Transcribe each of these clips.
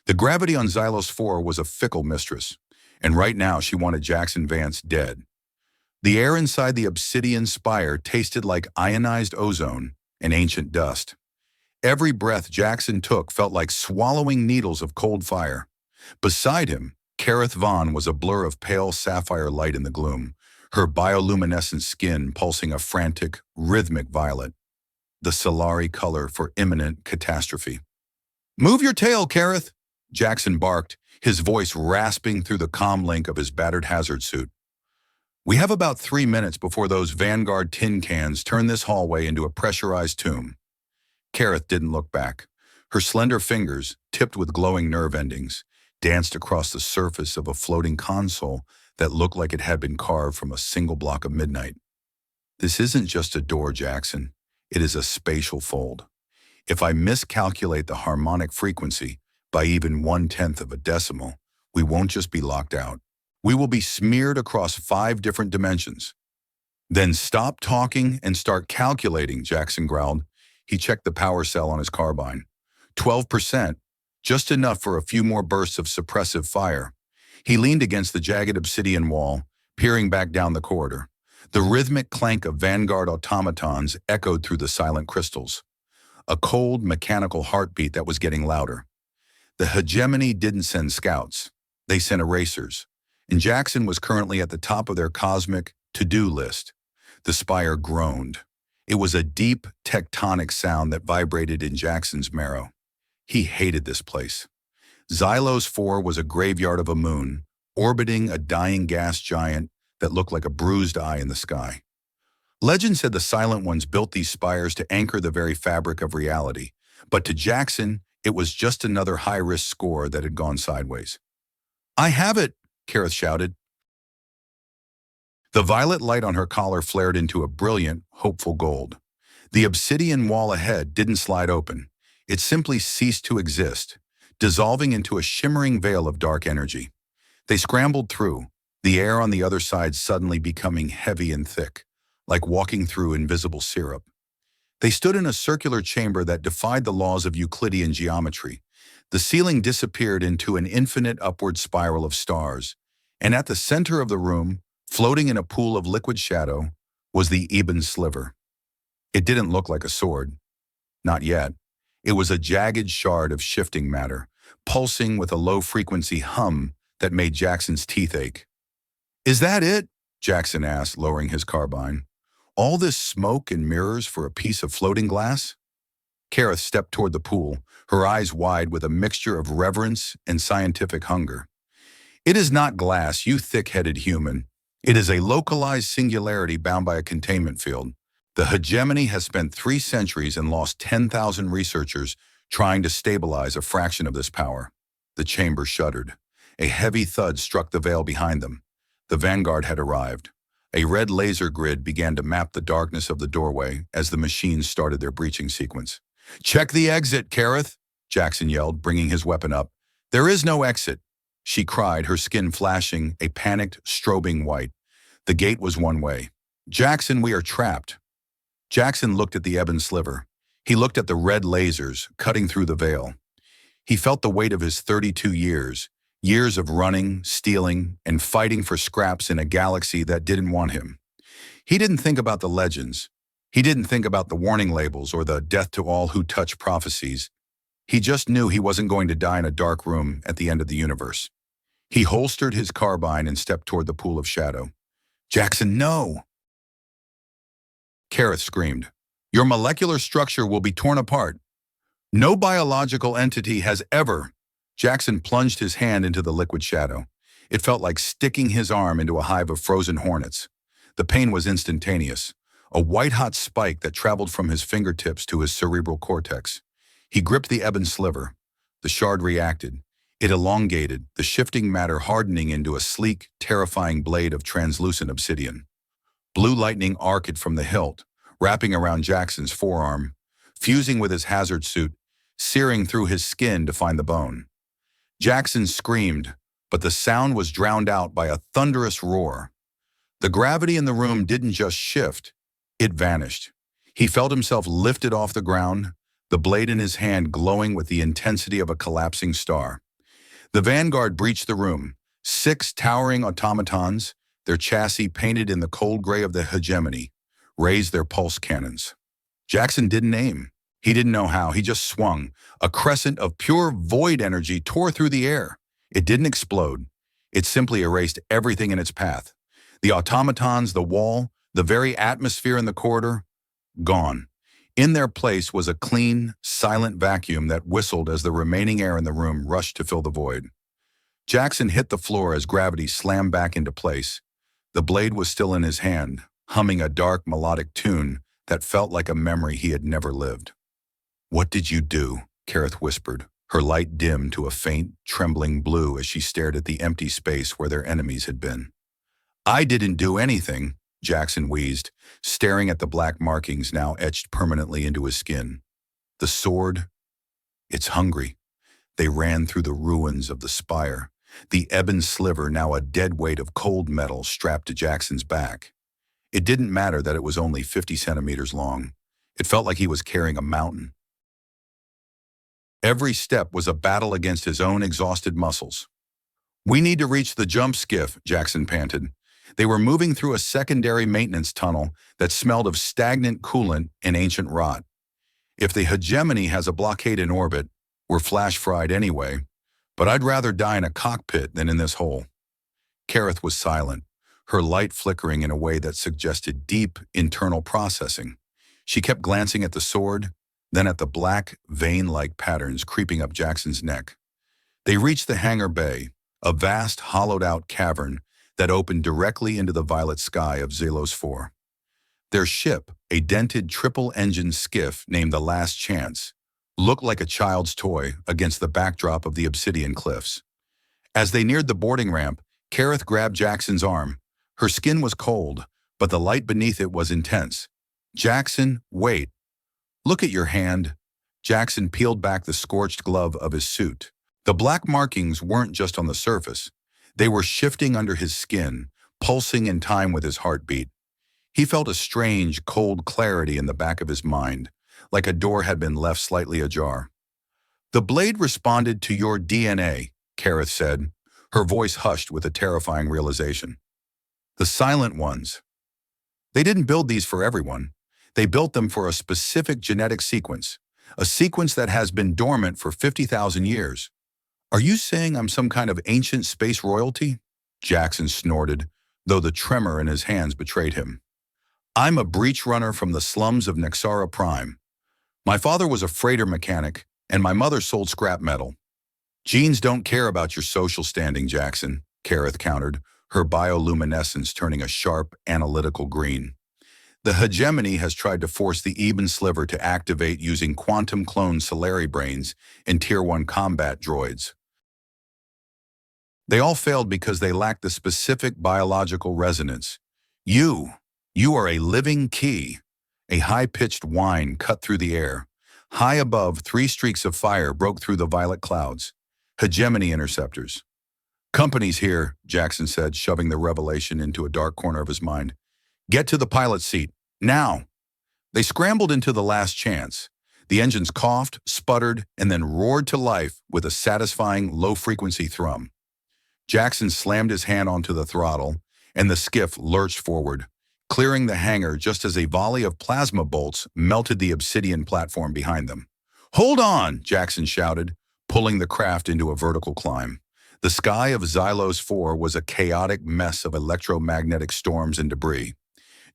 The gravity on Xylos 4 was a fickle mistress, and right now she wanted Jaxen Vance dead. The air inside the obsidian spire tasted like ionized ozone and ancient dust. Every breath Jaxen took felt like swallowing needles of cold fire. Beside him, Kareth Vaughn was a blur of pale sapphire light in the gloom, her bioluminescent skin pulsing a frantic, rhythmic violet, the Sylari color for imminent catastrophe. "Move your tail, Kareth!" Jaxen barked, his voice rasping through the comm link of his battered hazard suit. "We have about 3 minutes before those Vanguard tin cans turn this hallway into a pressurized tomb." Kareth didn't look back. Her slender fingers, tipped with glowing nerve endings, danced across the surface of a floating console that looked like it had been carved from a single block of midnight. "This isn't just a door, Jaxen. It is a spatial fold. If I miscalculate the harmonic frequency by even 1/10 of a decimal, we won't just be locked out. We will be smeared across 5 different dimensions." "Then stop talking and start calculating," Jaxen growled. He checked the power cell on his carbine. 12%, just enough for a few more bursts of suppressive fire. He leaned against the jagged obsidian wall, peering back down the corridor. The rhythmic clank of Vanguard automatons echoed through the silent crystals. A cold, mechanical heartbeat that was getting louder. The hegemony didn't send scouts. They sent erasers. And Jaxen was currently at the top of their cosmic to-do list. The spire groaned. It was a deep, tectonic sound that vibrated in Jaxen's marrow. He hated this place. Xylos 4 was a graveyard of a moon, orbiting a dying gas giant that looked like a bruised eye in the sky. Legend said the Silent Ones built these spires to anchor the very fabric of reality, but to Jaxen, it was just another high-risk score that had gone sideways. "I have it!" Kareth shouted. The violet light on her collar flared into a brilliant, hopeful gold. The obsidian wall ahead didn't slide open. It simply ceased to exist, dissolving into a shimmering veil of dark energy. They scrambled through, the air on the other side suddenly becoming heavy and thick, like walking through invisible syrup. They stood in a circular chamber that defied the laws of Euclidean geometry. The ceiling disappeared into an infinite upward spiral of stars, and at the center of the room, floating in a pool of liquid shadow, was the Ebon-Sliver. It didn't look like a sword. Not yet. It was a jagged shard of shifting matter, pulsing with a low-frequency hum that made Jaxen's teeth ache. "Is that it?" Jaxen asked, lowering his carbine. "All this smoke and mirrors for a piece of floating glass?" Kareth stepped toward the pool, her eyes wide with a mixture of reverence and scientific hunger. "It is not glass, you thick-headed human. It is a localized singularity bound by a containment field. The hegemony has spent 3 centuries and lost 10,000 researchers trying to stabilize a fraction of this power." The chamber shuddered. A heavy thud struck the veil behind them. The Vanguard had arrived. A red laser grid began to map the darkness of the doorway as the machines started their breaching sequence. "Check the exit, Kareth," Jaxen yelled, bringing his weapon up. "There is no exit," she cried, her skin flashing a panicked, strobing white. The gate was one way. "Jaxen, we are trapped." Jaxen looked at the Ebon-Sliver. He looked at the red lasers cutting through the veil. He felt the weight of his 32 years, years of running, stealing, and fighting for scraps in a galaxy that didn't want him. He didn't think about the legends. He didn't think about the warning labels or the death to all who touch prophecies. He just knew he wasn't going to die in a dark room at the end of the universe. He holstered his carbine and stepped toward the pool of shadow. "Jaxen, no!" Kareth screamed. "Your molecular structure will be torn apart. No biological entity has ever..." Jaxen plunged his hand into the liquid shadow. It felt like sticking his arm into a hive of frozen hornets. The pain was instantaneous, a white-hot spike that traveled from his fingertips to his cerebral cortex. He gripped the Ebon-Sliver. The shard reacted. It elongated, the shifting matter hardening into a sleek, terrifying blade of translucent obsidian. Blue lightning arced from the hilt, wrapping around Jaxen's forearm, fusing with his hazard suit, searing through his skin to find the bone. Jaxen screamed, but the sound was drowned out by a thunderous roar. The gravity in the room didn't just shift, it vanished. He felt himself lifted off the ground, the blade in his hand glowing with the intensity of a collapsing star. The vanguard breached the room. 6 towering automatons, their chassis painted in the cold gray of the hegemony, raised their pulse cannons. Jaxen didn't aim. He didn't know how. He just swung. A crescent of pure void energy tore through the air. It didn't explode. It simply erased everything in its path. The automatons, the wall, the very atmosphere in the corridor, gone. In their place was a clean, silent vacuum that whistled as the remaining air in the room rushed to fill the void. Jaxen hit the floor as gravity slammed back into place. The blade was still in his hand, humming a dark, melodic tune that felt like a memory he had never lived. "What did you do?" Kareth whispered, her light dimmed to a faint, trembling blue as she stared at the empty space where their enemies had been. "I didn't do anything," Jaxen wheezed, staring at the black markings now etched permanently into his skin. "The sword, it's hungry." They ran through the ruins of the spire, the Ebon-Sliver now a dead weight of cold metal strapped to Jaxen's back. It didn't matter that it was only 50 centimeters long. It felt like he was carrying a mountain. Every step was a battle against his own exhausted muscles. "We need to reach the jump skiff," Jaxen panted. They were moving through a secondary maintenance tunnel that smelled of stagnant coolant and ancient rot. "If the hegemony has a blockade in orbit, we're flash-fried anyway, but I'd rather die in a cockpit than in this hole." Kareth was silent, her light flickering in a way that suggested deep internal processing. She kept glancing at the sword, then at the black, vein-like patterns creeping up Jaxen's neck. They reached the hangar bay, a vast, hollowed-out cavern that opened directly into the violet sky of Xelos 4. Their ship, a dented triple-engine skiff named the Last Chance, looked like a child's toy against the backdrop of the obsidian cliffs. As they neared the boarding ramp, Kareth grabbed Jaxen's arm. Her skin was cold, but the light beneath it was intense. "Jaxen, wait. Look at your hand." Jaxen peeled back the scorched glove of his suit. The black markings weren't just on the surface. They were shifting under his skin, pulsing in time with his heartbeat. He felt a strange, cold clarity in the back of his mind, like a door had been left slightly ajar. "The blade responded to your DNA," Kareth said, her voice hushed with a terrifying realization. "The silent ones. They didn't build these for everyone. They built them for a specific genetic sequence, a sequence that has been dormant for 50,000 years. Are you saying I'm some kind of ancient space royalty?" Jaxen snorted, though the tremor in his hands betrayed him. "I'm a breach runner from the slums of Nexara Prime. My father was a freighter mechanic, and my mother sold scrap metal." "Genes don't care about your social standing, Jaxen," Kareth countered, her bioluminescence turning a sharp, analytical green. "The hegemony has tried to force the Ebon-Sliver to activate using quantum-cloned Sylari brains and Tier 1 combat droids. They all failed because they lacked the specific biological resonance. You are a living key." A high-pitched whine cut through the air. High above, 3 streaks of fire broke through the violet clouds. "Hegemony interceptors." "Company's here," Jaxen said, shoving the revelation into a dark corner of his mind. "Get to the pilot's seat, now." They scrambled into the Last Chance. The engines coughed, sputtered, and then roared to life with a satisfying, low-frequency thrum. Jaxen slammed his hand onto the throttle, and the skiff lurched forward, clearing the hangar just as a volley of plasma bolts melted the obsidian platform behind them. "Hold on!" Jaxen shouted, pulling the craft into a vertical climb. The sky of Xelos 4 was a chaotic mess of electromagnetic storms and debris.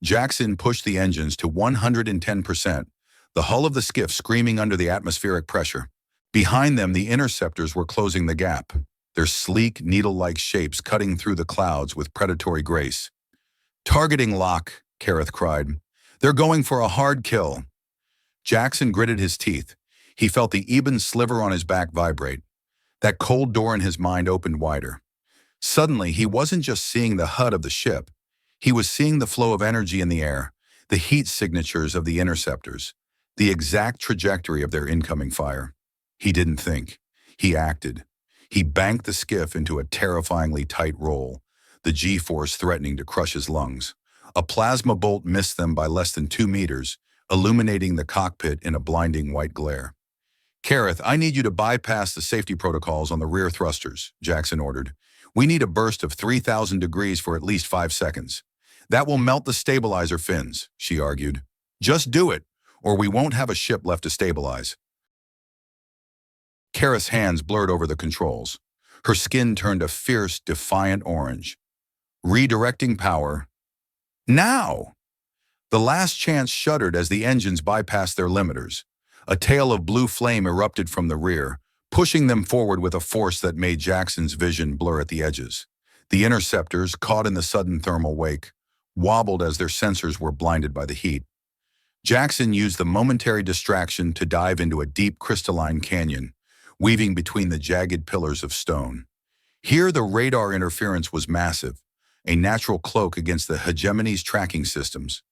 Jaxen pushed the engines to 110%, the hull of the skiff screaming under the atmospheric pressure. Behind them, the interceptors were closing the gap, their sleek, needle-like shapes cutting through the clouds with predatory grace. "Targeting lock," Kareth cried. "They're going for a hard kill." Jaxen gritted his teeth. He felt the Ebon-Sliver on his back vibrate. That cold door in his mind opened wider. Suddenly, he wasn't just seeing the HUD of the ship. He was seeing the flow of energy in the air, the heat signatures of the interceptors, the exact trajectory of their incoming fire. He didn't think. He acted. He banked the skiff into a terrifyingly tight roll, the G-force threatening to crush his lungs. A plasma bolt missed them by less than 2 meters, illuminating the cockpit in a blinding white glare. Kareth, I need you to bypass the safety protocols on the rear thrusters, Jaxen ordered. We need a burst of 3,000 degrees for at least 5 seconds. That will melt the stabilizer fins, she argued. Just do it, or we won't have a ship left to stabilize. Kareth's hands blurred over the controls. Her skin turned a fierce, defiant orange. Redirecting power. Now! The last chance shuddered as the engines bypassed their limiters. A tail of blue flame erupted from the rear, pushing them forward with a force that made Jaxen's vision blur at the edges. The interceptors, caught in the sudden thermal wake, wobbled as their sensors were blinded by the heat. Jaxen used the momentary distraction to dive into a deep crystalline canyon, weaving between the jagged pillars of stone. Here the radar interference was massive, a natural cloak against the hegemony's tracking systems.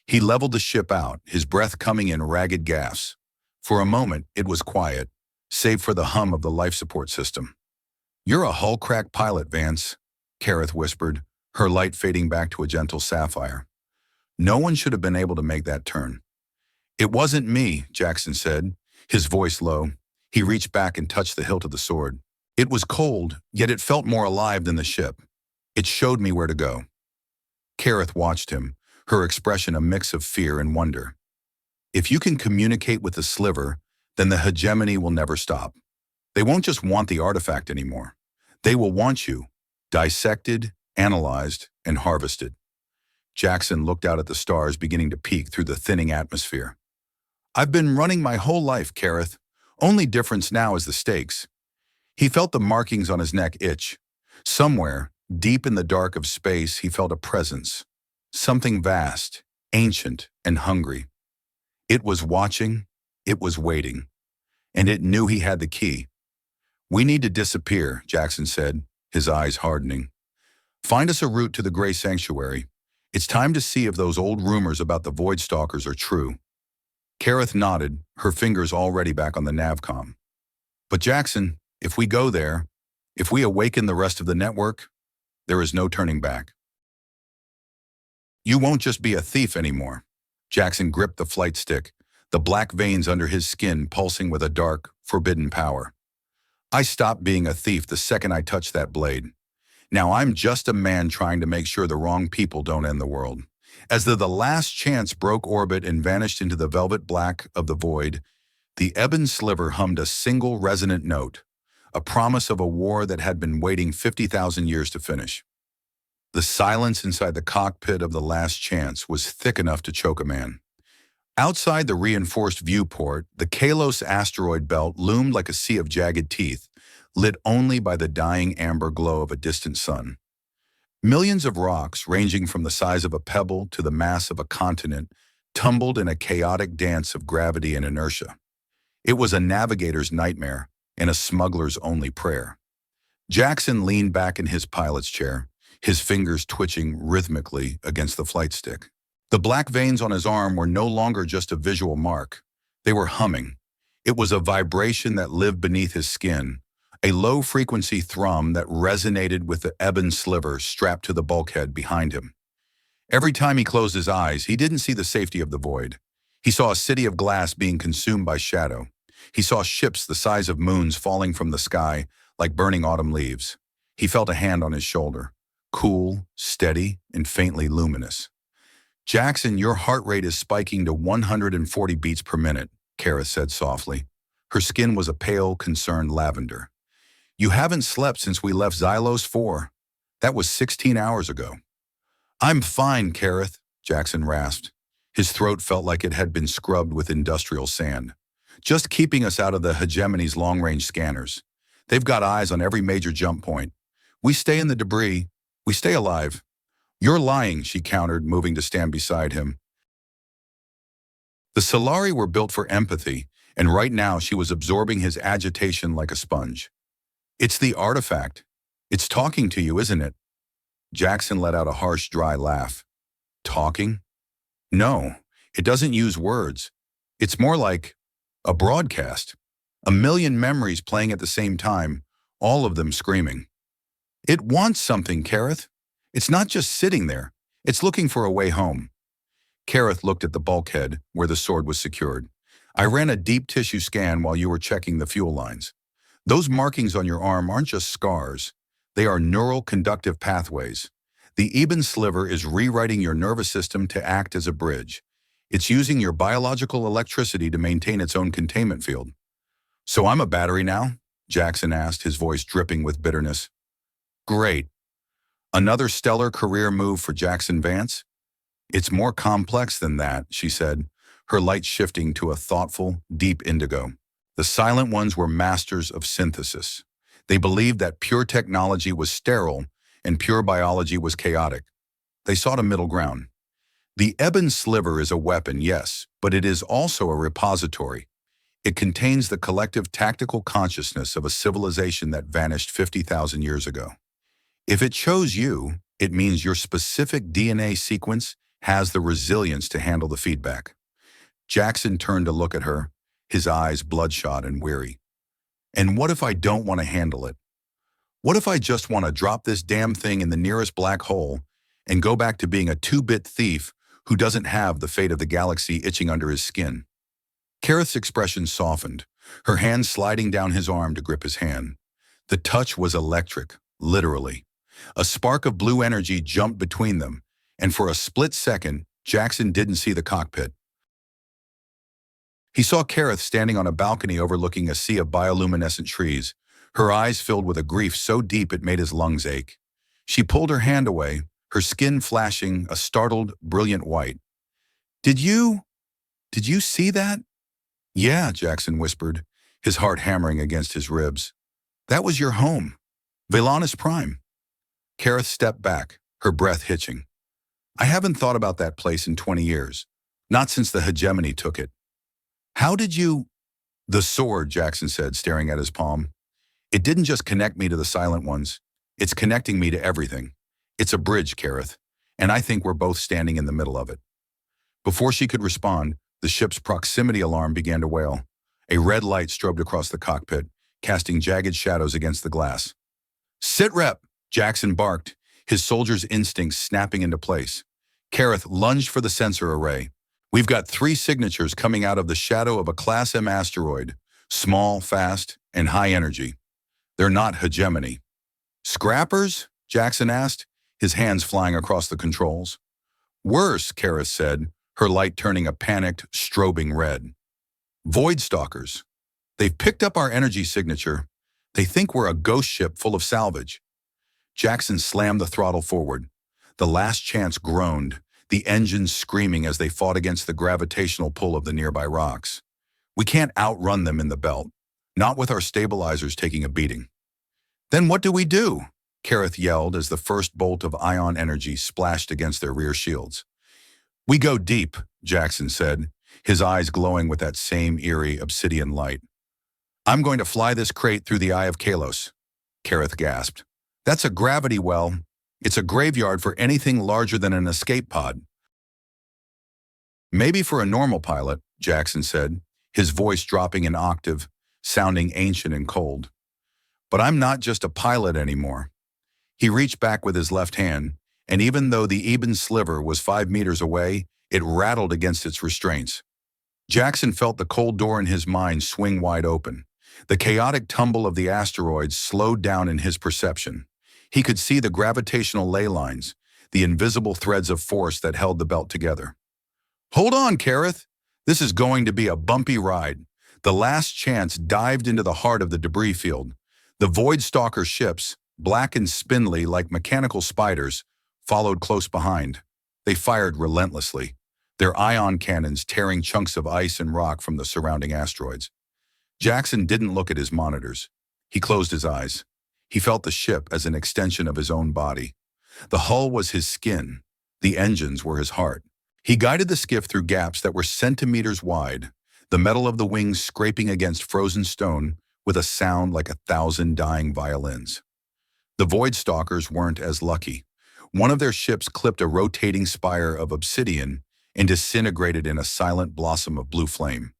He leveled the ship out, his breath coming in ragged gasps. For a moment, it was quiet, save for the hum of the life support system. "You're a hull-crack pilot, Vance," Kareth whispered, her light fading back to a gentle sapphire. "No one should have been able to make that turn." "It wasn't me," Jaxen said, his voice low. He reached back and touched the hilt of the sword. It was cold, yet it felt more alive than the ship. "It showed me where to go." Kareth watched him, her expression a mix of fear and wonder. "If you can communicate with the sliver, then the hegemony will never stop. They won't just want the artifact anymore. They will want you, dissected, analyzed, and harvested." Jaxen looked out at the stars beginning to peek through the thinning atmosphere. "I've been running my whole life, Kareth. Only difference now is the stakes." He felt the markings on his neck itch. Somewhere, deep in the dark of space, he felt a presence. Something vast, ancient, and hungry. It was watching, it was waiting, and it knew he had the key. "We need to disappear," Jaxen said, his eyes hardening. "Find us a route to the Grey Sanctuary. It's time to see if those old rumors about the Void Stalkers are true." Kareth nodded, her fingers already back on the navcom. "But Jaxen, if we go there, if we awaken the rest of the network, there is no turning back. You won't just be a thief anymore." Jaxen gripped the flight stick, the black veins under his skin pulsing with a dark, forbidden power. "I stopped being a thief the second I touched that blade. Now I'm just a man trying to make sure the wrong people don't end the world." As the last chance broke orbit and vanished into the velvet black of the void, the Ebon-Sliver hummed a single resonant note, a promise of a war that had been waiting 50,000 years to finish. The silence inside the cockpit of the last chance was thick enough to choke a man. Outside the reinforced viewport, the Kalos asteroid belt loomed like a sea of jagged teeth, lit only by the dying amber glow of a distant sun. Millions of rocks, ranging from the size of a pebble to the mass of a continent, tumbled in a chaotic dance of gravity and inertia. It was a navigator's nightmare and a smuggler's only prayer. Jaxen leaned back in his pilot's chair, his fingers twitching rhythmically against the flight stick. The black veins on his arm were no longer just a visual mark. They were humming. It was a vibration that lived beneath his skin, a low-frequency thrum that resonated with the Ebon-Sliver strapped to the bulkhead behind him. Every time he closed his eyes, he didn't see the safety of the void. He saw a city of glass being consumed by shadow. He saw ships the size of moons falling from the sky like burning autumn leaves. He felt a hand on his shoulder, cool, steady, and faintly luminous. "Jaxen, your heart rate is spiking to 140 beats per minute," Kareth said softly. Her skin was a pale, concerned lavender. "You haven't slept since we left Xylos 4. That was 16 hours ago." "I'm fine, Kareth," Jaxen rasped. His throat felt like it had been scrubbed with industrial sand. "Just keeping us out of the hegemony's long-range scanners. They've got eyes on every major jump point. We stay in the debris. We stay alive." "You're lying," she countered, moving to stand beside him. The Sylari were built for empathy, and right now she was absorbing his agitation like a sponge. "It's the artifact. It's talking to you, isn't it?" Jaxen let out a harsh, dry laugh. "Talking? No, it doesn't use words. It's more like a broadcast. A million memories playing at the same time, all of them screaming. It wants something, Kareth. It's not just sitting there. It's looking for a way home." Kareth looked at the bulkhead, where the sword was secured. I ran a deep tissue scan while you were checking the fuel lines. Those markings on your arm aren't just scars. They are neural conductive pathways. The Ebon-Sliver is rewriting your nervous system to act as a bridge. It's using your biological electricity to maintain its own containment field. So I'm a battery now? Jaxen asked, his voice dripping with bitterness. Great. Another stellar career move for Jaxen Vance? It's more complex than that, she said, her light shifting to a thoughtful, deep indigo. The Silent Ones were masters of synthesis. They believed that pure technology was sterile and pure biology was chaotic. They sought a middle ground. The Ebon-Sliver is a weapon, yes, but it is also a repository. It contains the collective tactical consciousness of a civilization that vanished 50,000 years ago. If it chose you, it means your specific DNA sequence has the resilience to handle the feedback. Jaxen turned to look at her, his eyes bloodshot and weary. And what if I don't want to handle it? What if I just want to drop this damn thing in the nearest black hole and go back to being a two-bit thief who doesn't have the fate of the galaxy itching under his skin? Kareth's expression softened, her hand sliding down his arm to grip his hand. The touch was electric, literally. A spark of blue energy jumped between them, and for a split second, Jaxen didn't see the cockpit. He saw Kareth standing on a balcony overlooking a sea of bioluminescent trees, her eyes filled with a grief so deep it made his lungs ache. She pulled her hand away, her skin flashing a startled, brilliant white. Did you see that? Yeah, Jaxen whispered, his heart hammering against his ribs. That was your home, Velanus Prime. Kareth stepped back, her breath hitching. I haven't thought about that place in 20 years, not since the hegemony took it. How did you... The sword, Jaxen said, staring at his palm. It didn't just connect me to the Silent Ones. It's connecting me to everything. It's a bridge, Kareth, and I think we're both standing in the middle of it. Before she could respond, the ship's proximity alarm began to wail. A red light strobed across the cockpit, casting jagged shadows against the glass. Sit rep, Jaxen barked, his soldier's instincts snapping into place. Kareth lunged for the sensor array. We've got 3 signatures coming out of the shadow of a Class M asteroid, small, fast, and high energy. They're not hegemony. Scrappers? Jaxen asked, his hands flying across the controls. Worse, Kareth said, her light turning a panicked, strobing red. Void stalkers. They've picked up our energy signature. They think we're a ghost ship full of salvage. Jaxen slammed the throttle forward. The last chance groaned, the engines screaming as they fought against the gravitational pull of the nearby rocks. We can't outrun them in the belt, not with our stabilizers taking a beating. Then what do we do? Kareth yelled as the first bolt of ion energy splashed against their rear shields. We go deep, Jaxen said, his eyes glowing with that same eerie obsidian light. I'm going to fly this crate through the Eye of Kalos, Kareth gasped. That's a gravity well. It's a graveyard for anything larger than an escape pod. Maybe for a normal pilot, Jaxen said, his voice dropping an octave, sounding ancient and cold. But I'm not just a pilot anymore. He reached back with his left hand, and even though the Ebon-Sliver was 5 meters away, it rattled against its restraints. Jaxen felt the cold door in his mind swing wide open. The chaotic tumble of the asteroids slowed down in his perception. He could see the gravitational ley lines, the invisible threads of force that held the belt together. Hold on, Kareth. This is going to be a bumpy ride. The Last Chance dived into the heart of the debris field. The Void Stalker ships, black and spindly like mechanical spiders, followed close behind. They fired relentlessly, their ion cannons tearing chunks of ice and rock from the surrounding asteroids. Jaxen didn't look at his monitors. He closed his eyes. He felt the ship as an extension of his own body. The hull was his skin. The engines were his heart. He guided the skiff through gaps that were centimeters wide, the metal of the wings scraping against frozen stone with a sound like 1,000 dying violins. The Void Stalkers weren't as lucky. One of their ships clipped a rotating spire of obsidian and disintegrated in a silent blossom of blue flame.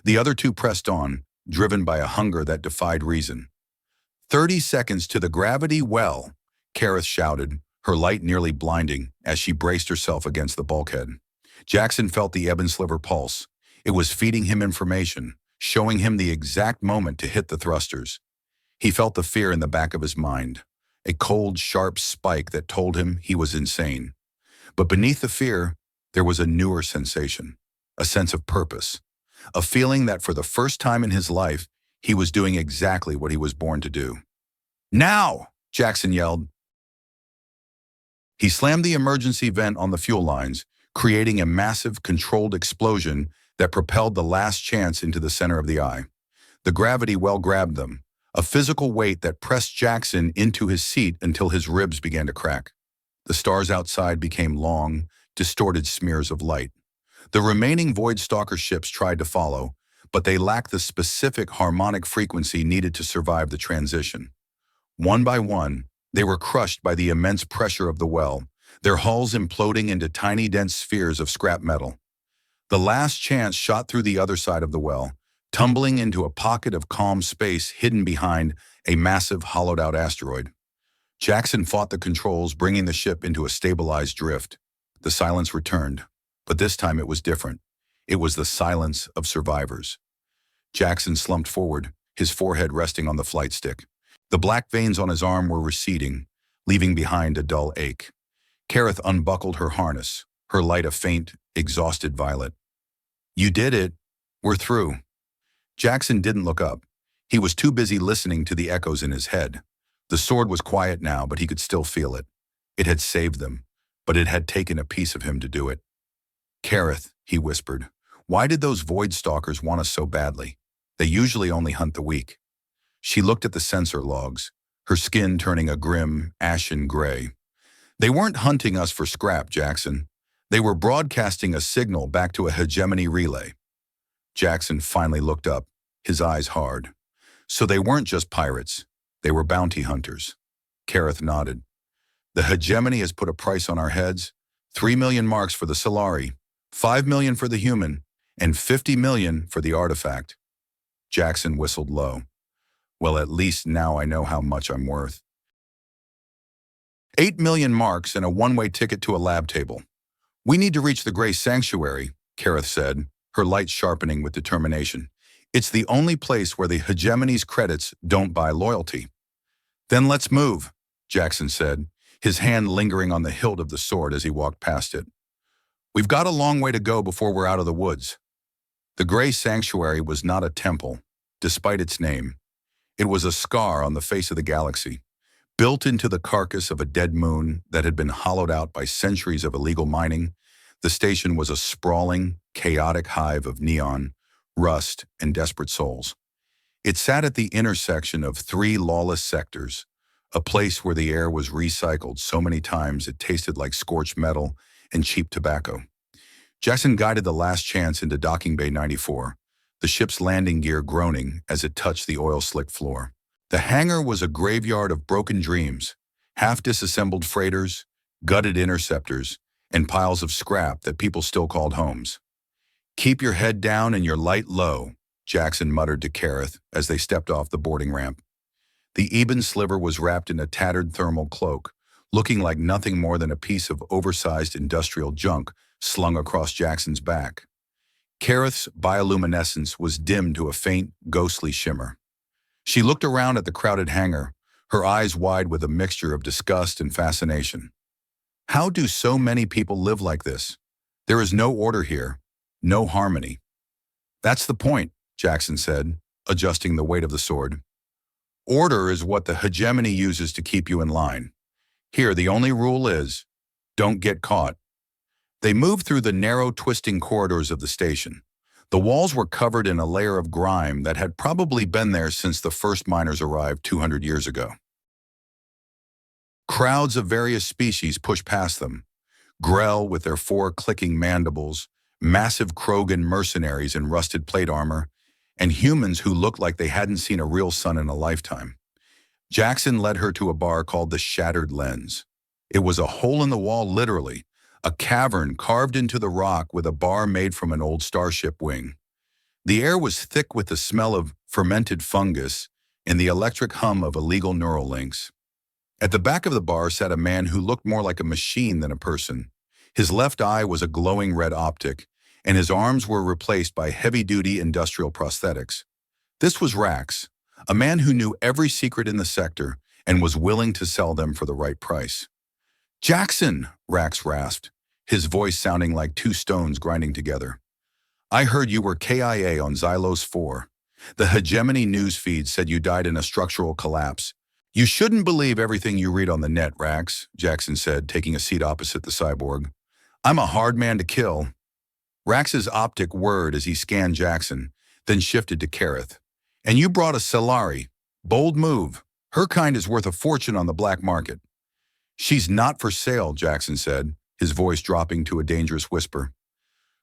The other 2 pressed on, driven by a hunger that defied reason. 30 seconds to the gravity well, Kareth shouted, her light nearly blinding as she braced herself against the bulkhead. Jaxen felt the Ebon-Sliver pulse, It was feeding him information, showing him the exact moment to hit the thrusters. He felt the fear in the back of his mind, a cold, sharp spike that told him he was insane. But beneath the fear, there was a newer sensation, a sense of purpose, a feeling that for the first time in his life, he was doing exactly what he was born to do. "Now!" Jaxen yelled. He slammed the emergency vent on the fuel lines, creating a massive, controlled explosion that propelled the last chance into the center of the eye. The gravity well grabbed them, a physical weight that pressed Jaxen into his seat until his ribs began to crack. The stars outside became long, distorted smears of light. The remaining Void Stalker ships tried to follow, but they lacked the specific harmonic frequency needed to survive the transition. One by one, they were crushed by the immense pressure of the well, their hulls imploding into tiny dense spheres of scrap metal. The last chance shot through the other side of the well, tumbling into a pocket of calm space hidden behind a massive hollowed-out asteroid. Jaxen fought the controls, bringing the ship into a stabilized drift. The silence returned, but this time it was different. It was the silence of survivors. Jaxen slumped forward, his forehead resting on the flight stick. The black veins on his arm were receding, leaving behind a dull ache. Kareth unbuckled her harness, her light a faint, exhausted violet. "You did it. We're through." Jaxen didn't look up. He was too busy listening to the echoes in his head. The sword was quiet now, but he could still feel it. It had saved them, but it had taken a piece of him to do it. "Kareth," he whispered, "why did those Void Stalkers want us so badly? They usually only hunt the weak." She looked at the sensor logs, her skin turning a grim, ashen gray. "They weren't hunting us for scrap, Jaxen. They were broadcasting a signal back to a hegemony relay." Jaxen finally looked up, his eyes hard. "So they weren't just pirates. They were bounty hunters." Kareth nodded. "The hegemony has put a price on our heads. 3 million marks for the Sylari, 5 million for the human, and 50 million for the artifact." Jaxen whistled low. "Well, at least now I know how much I'm worth." 8 million marks and a one-way ticket to a lab table. "We need to reach the Grey Sanctuary," Kareth said, her light sharpening with determination. "It's the only place where the hegemony's credits don't buy loyalty." "Then let's move," Jaxen said, his hand lingering on the hilt of the sword as he walked past it. "We've got a long way to go before we're out of the woods." The Grey Sanctuary was not a temple, despite its name. It was a scar on the face of the galaxy, built into the carcass of a dead moon that had been hollowed out by centuries of illegal mining. The station was a sprawling, chaotic hive of neon, rust, and desperate souls. It sat at the intersection of 3 lawless sectors, a place where the air was recycled so many times it tasted like scorched metal and cheap tobacco. Jaxen guided the last chance into Docking Bay 94, the ship's landing gear groaning as it touched the oil-slick floor. The hangar was a graveyard of broken dreams, half-disassembled freighters, gutted interceptors, and piles of scrap that people still called homes. "Keep your head down and your light low," Jaxen muttered to Kareth as they stepped off the boarding ramp. The Ebon-Sliver was wrapped in a tattered thermal cloak, looking like nothing more than a piece of oversized industrial junk slung across Jaxen's back. Kareth's bioluminescence was dimmed to a faint, ghostly shimmer. She looked around at the crowded hangar, her eyes wide with a mixture of disgust and fascination. How do so many people live like this? There is no order here, no harmony. "That's the point," Jaxen said, adjusting the weight of the sword. "Order is what the hegemony uses to keep you in line. Here, the only rule is, don't get caught." They moved through the narrow, twisting corridors of the station. The walls were covered in a layer of grime that had probably been there since the first miners arrived 200 years ago. Crowds of various species pushed past them, Grell with their 4 clicking mandibles, massive Krogan mercenaries in rusted plate armor, and humans who looked like they hadn't seen a real sun in a lifetime. Jaxen led her to a bar called the Shattered Lens. It was a hole in the wall, literally, a cavern carved into the rock with a bar made from an old starship wing. The air was thick with the smell of fermented fungus and the electric hum of illegal neural links. At the back of the bar sat a man who looked more like a machine than a person. His left eye was a glowing red optic, and his arms were replaced by heavy-duty industrial prosthetics. This was Rax, a man who knew every secret in the sector and was willing to sell them for the right price. "Jaxen," Rax rasped, his voice sounding like two stones grinding together. "I heard you were KIA on Xylos 4. The hegemony news feed said you died in a structural collapse. You shouldn't believe everything you read on the net, Rax," Jaxen said, taking a seat opposite the cyborg. "I'm a hard man to kill." Rax's optic whirred as he scanned Jaxen, then shifted to Kareth. "And you brought a Sylari. Bold move. Her kind is worth a fortune on the black market." "She's not for sale," Jaxen said, his voice dropping to a dangerous whisper.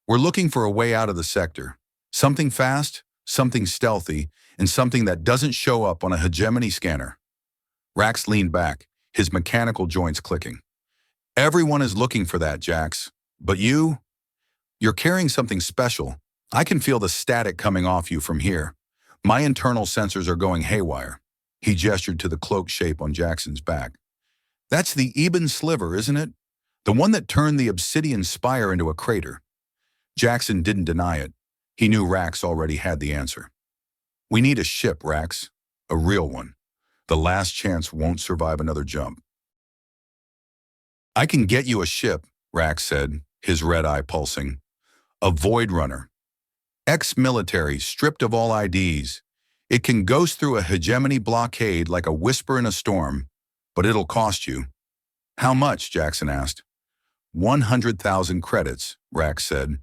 "We're looking for a way out of the sector. Something fast, something stealthy, and something that doesn't show up on a hegemony scanner." Rax leaned back, his mechanical joints clicking. "Everyone is looking for that, Jax. But you're carrying something special. I can feel the static coming off you from here. My internal sensors are going haywire." He gestured to the cloak shape on Jaxen's back. "That's the Ebon-Sliver, isn't it? The one that turned the obsidian spire into a crater." Jaxen didn't deny it. He knew Rax already had the answer. "We need a ship, Rax. A real one. The last chance won't survive another jump." "I can get you a ship," Rax said, his red eye pulsing. "A Void Runner. Ex-military, stripped of all IDs. It can ghost through a hegemony blockade like a whisper in a storm, but it'll cost you." "How much?" Jaxen asked. 100,000 credits, Rax said,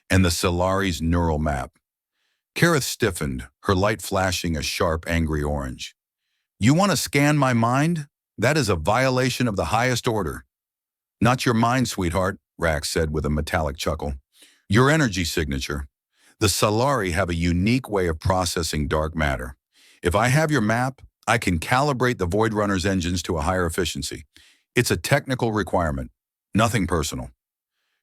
and the Sylari's neural map. Kareth stiffened, her light flashing a sharp, angry orange. "You want to scan my mind? That is a violation of the highest order." "Not your mind, sweetheart," Rax said with a metallic chuckle. "Your energy signature. The Sylari have a unique way of processing dark matter. If I have your map, I can calibrate the Void Runner's engines to a higher efficiency. It's a technical requirement, nothing personal."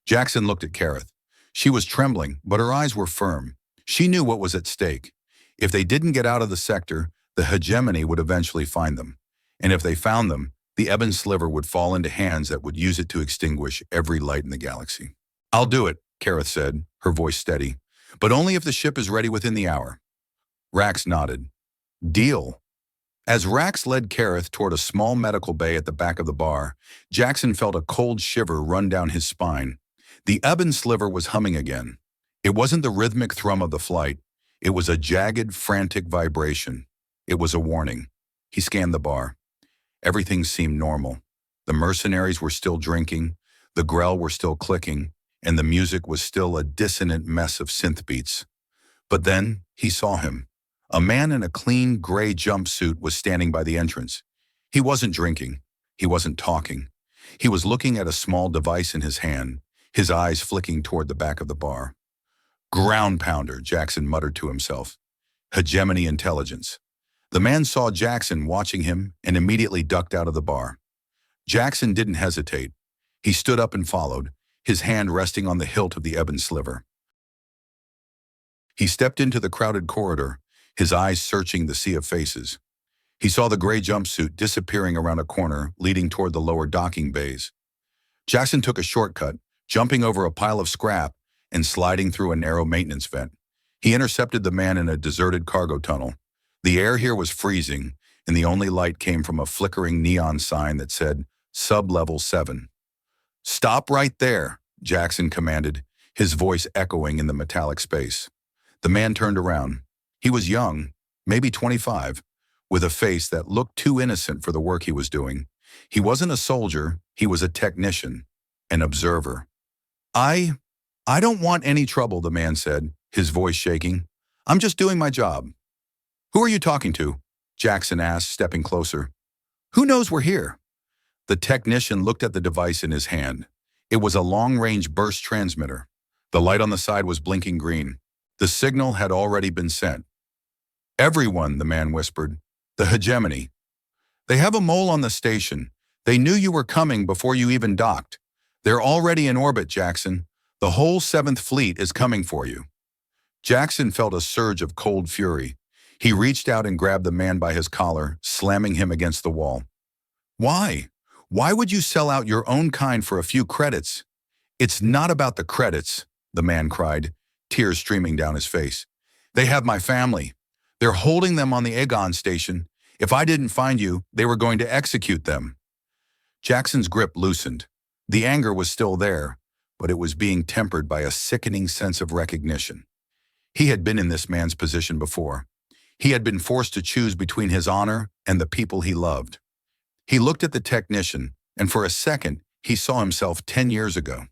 Jaxen looked at Kareth. She was trembling, but her eyes were firm. She knew what was at stake. If they didn't get out of the sector, the hegemony would eventually find them. And if they found them, the Ebon-Sliver would fall into hands that would use it to extinguish every light in the galaxy. "I'll do it," Kareth said, her voice steady. "But only if the ship is ready within the hour." Rax nodded. "Deal." As Rax led Kareth toward a small medical bay at the back of the bar, Jaxen felt a cold shiver run down his spine. The Ebon-Sliver was humming again. It wasn't the rhythmic thrum of the flight. It was a jagged, frantic vibration. It was a warning. He scanned the bar. Everything seemed normal. The mercenaries were still drinking, the Grell were still clicking, and the music was still a dissonant mess of synth beats. But then he saw him. A man in a clean, gray jumpsuit was standing by the entrance. He wasn't drinking. He wasn't talking. He was looking at a small device in his hand, his eyes flicking toward the back of the bar. "Ground pounder," Jaxen muttered to himself. "Hegemony intelligence." The man saw Jaxen watching him and immediately ducked out of the bar. Jaxen didn't hesitate. He stood up and followed, his hand resting on the hilt of the Ebon-Sliver. He stepped into the crowded corridor, his eyes searching the sea of faces. He saw the gray jumpsuit disappearing around a corner, leading toward the lower docking bays. Jaxen took a shortcut, jumping over a pile of scrap and sliding through a narrow maintenance vent. He intercepted the man in a deserted cargo tunnel. The air here was freezing, and the only light came from a flickering neon sign that said, "Sub-Level 7. "Stop right there," Jaxen commanded, his voice echoing in the metallic space. The man turned around. He was young, maybe 25, with a face that looked too innocent for the work he was doing. He wasn't a soldier, he was a technician, an observer. I don't want any trouble," the man said, his voice shaking. "I'm just doing my job." "Who are you talking to?" Jaxen asked, stepping closer. "Who knows we're here?" The technician looked at the device in his hand. It was a long-range burst transmitter. The light on the side was blinking green. The signal had already been sent. "Everyone," the man whispered. "The hegemony. They have a mole on the station. They knew you were coming before you even docked. They're already in orbit, Jaxen. The whole 7th Fleet is coming for you." Jaxen felt a surge of cold fury. He reached out and grabbed the man by his collar, slamming him against the wall. "Why? Why would you sell out your own kind for a few credits?" "It's not about the credits. the man cried, tears streaming down his face. They have my family. They're holding them on the Aegon station. If I didn't find you, they were going to execute them. Jackson's grip loosened. The anger was still there, but it was being tempered by a sickening sense of recognition. He had been in this man's position before. He had been forced to choose between his honor and the people he loved. He looked at the technician, and for a second, he saw himself 10 years ago.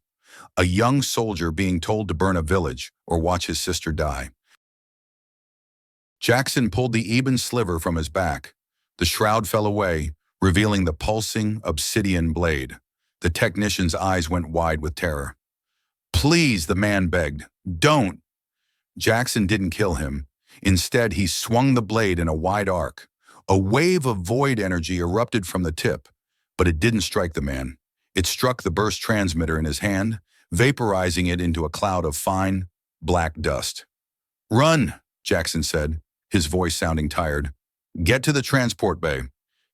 A young soldier being told to burn a village or watch his sister die. Jaxen pulled the Ebon-Sliver from his back. The shroud fell away, revealing the pulsing obsidian blade. The technician's eyes went wide with terror. "Please," the man begged, "don't." Jaxen didn't kill him. Instead, he swung the blade in a wide arc. A wave of void energy erupted from the tip, but it didn't strike the man. It struck the burst transmitter in his hand, vaporizing it into a cloud of fine, black dust. "Run," Jaxen said, his voice sounding tired. "Get to the transport bay.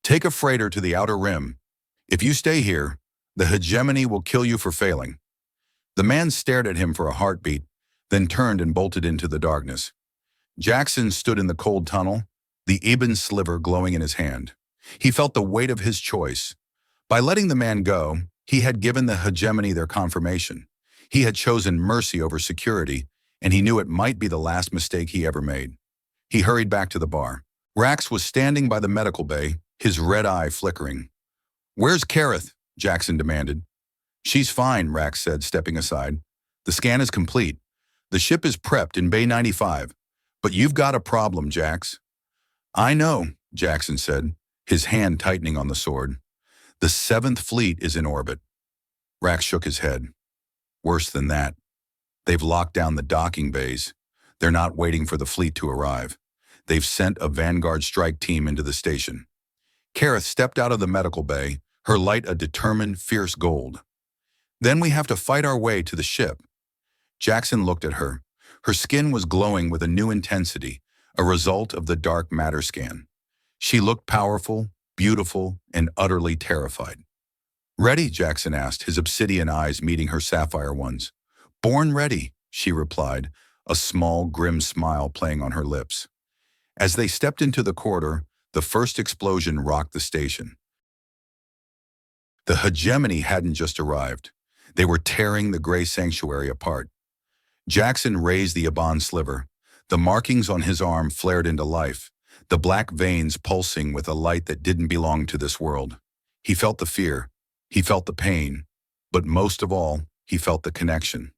Take a freighter to the outer rim. If you stay here, the hegemony will kill you for failing." The man stared at him for a heartbeat, then turned and bolted into the darkness. Jaxen stood in the cold tunnel, the Ebon-Sliver glowing in his hand. He felt the weight of his choice. By letting the man go, he had given the hegemony their confirmation. He had chosen mercy over security, and he knew it might be the last mistake he ever made. He hurried back to the bar. Rax was standing by the medical bay, his red eye flickering. "Where's Kareth?" Jaxen demanded. "She's fine," Rax said, stepping aside. "The scan is complete. The ship is prepped in Bay 95. But you've got a problem, Jax." "I know," Jaxen said, his hand tightening on the sword. "The 7th Fleet is in orbit." Rax shook his head. "Worse than that. They've locked down the docking bays. They're not waiting for the fleet to arrive. They've sent a Vanguard strike team into the station." Kareth stepped out of the medical bay, her light a determined, fierce gold. "Then we have to fight our way to the ship." Jaxen looked at her. Her skin was glowing with a new intensity, a result of the dark matter scan. She looked powerful, beautiful, and utterly terrified. "Ready?" Jaxen asked, his obsidian eyes meeting her sapphire ones. "Born ready," she replied, a small, grim smile playing on her lips. As they stepped into the corridor, the first explosion rocked the station. The hegemony hadn't just arrived. They were tearing the gray sanctuary apart. Jaxen raised the Ebon-Sliver. The markings on his arm flared into life, the black veins pulsing with a light that didn't belong to this world. He felt the fear. He felt the pain. But most of all, he felt the connection.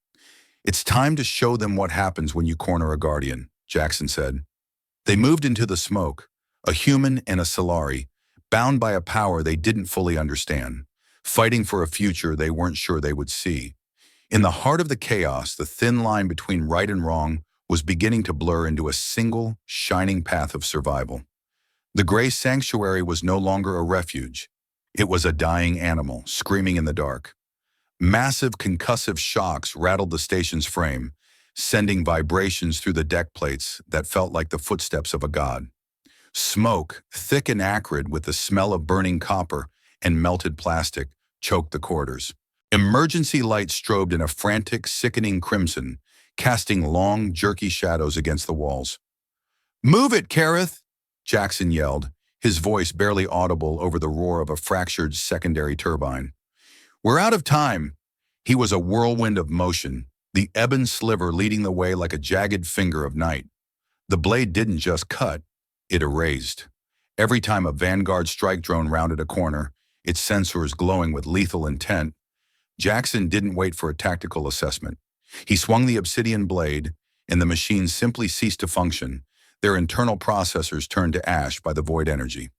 "It's time to show them what happens when you corner a Guardian," Jaxen said. They moved into the smoke, a human and a Sylari, bound by a power they didn't fully understand, fighting for a future they weren't sure they would see. In the heart of the chaos, the thin line between right and wrong was beginning to blur into a single, shining path of survival. The gray sanctuary was no longer a refuge. It was a dying animal, screaming in the dark. Massive concussive shocks rattled the station's frame, sending vibrations through the deck plates that felt like the footsteps of a god. Smoke, thick and acrid with the smell of burning copper and melted plastic, choked the corridors. Emergency lights strobed in a frantic, sickening crimson, casting long, jerky shadows against the walls. "Move it, Kareth!" Jaxen yelled, his voice barely audible over the roar of a fractured secondary turbine. "We're out of time." He was a whirlwind of motion, the Ebon-Sliver leading the way like a jagged finger of night. The blade didn't just cut, it erased. Every time a Vanguard strike drone rounded a corner, its sensors glowing with lethal intent, Jaxen didn't wait for a tactical assessment. He swung the obsidian blade, and the machines simply ceased to function, their internal processors turned to ash by the void energy.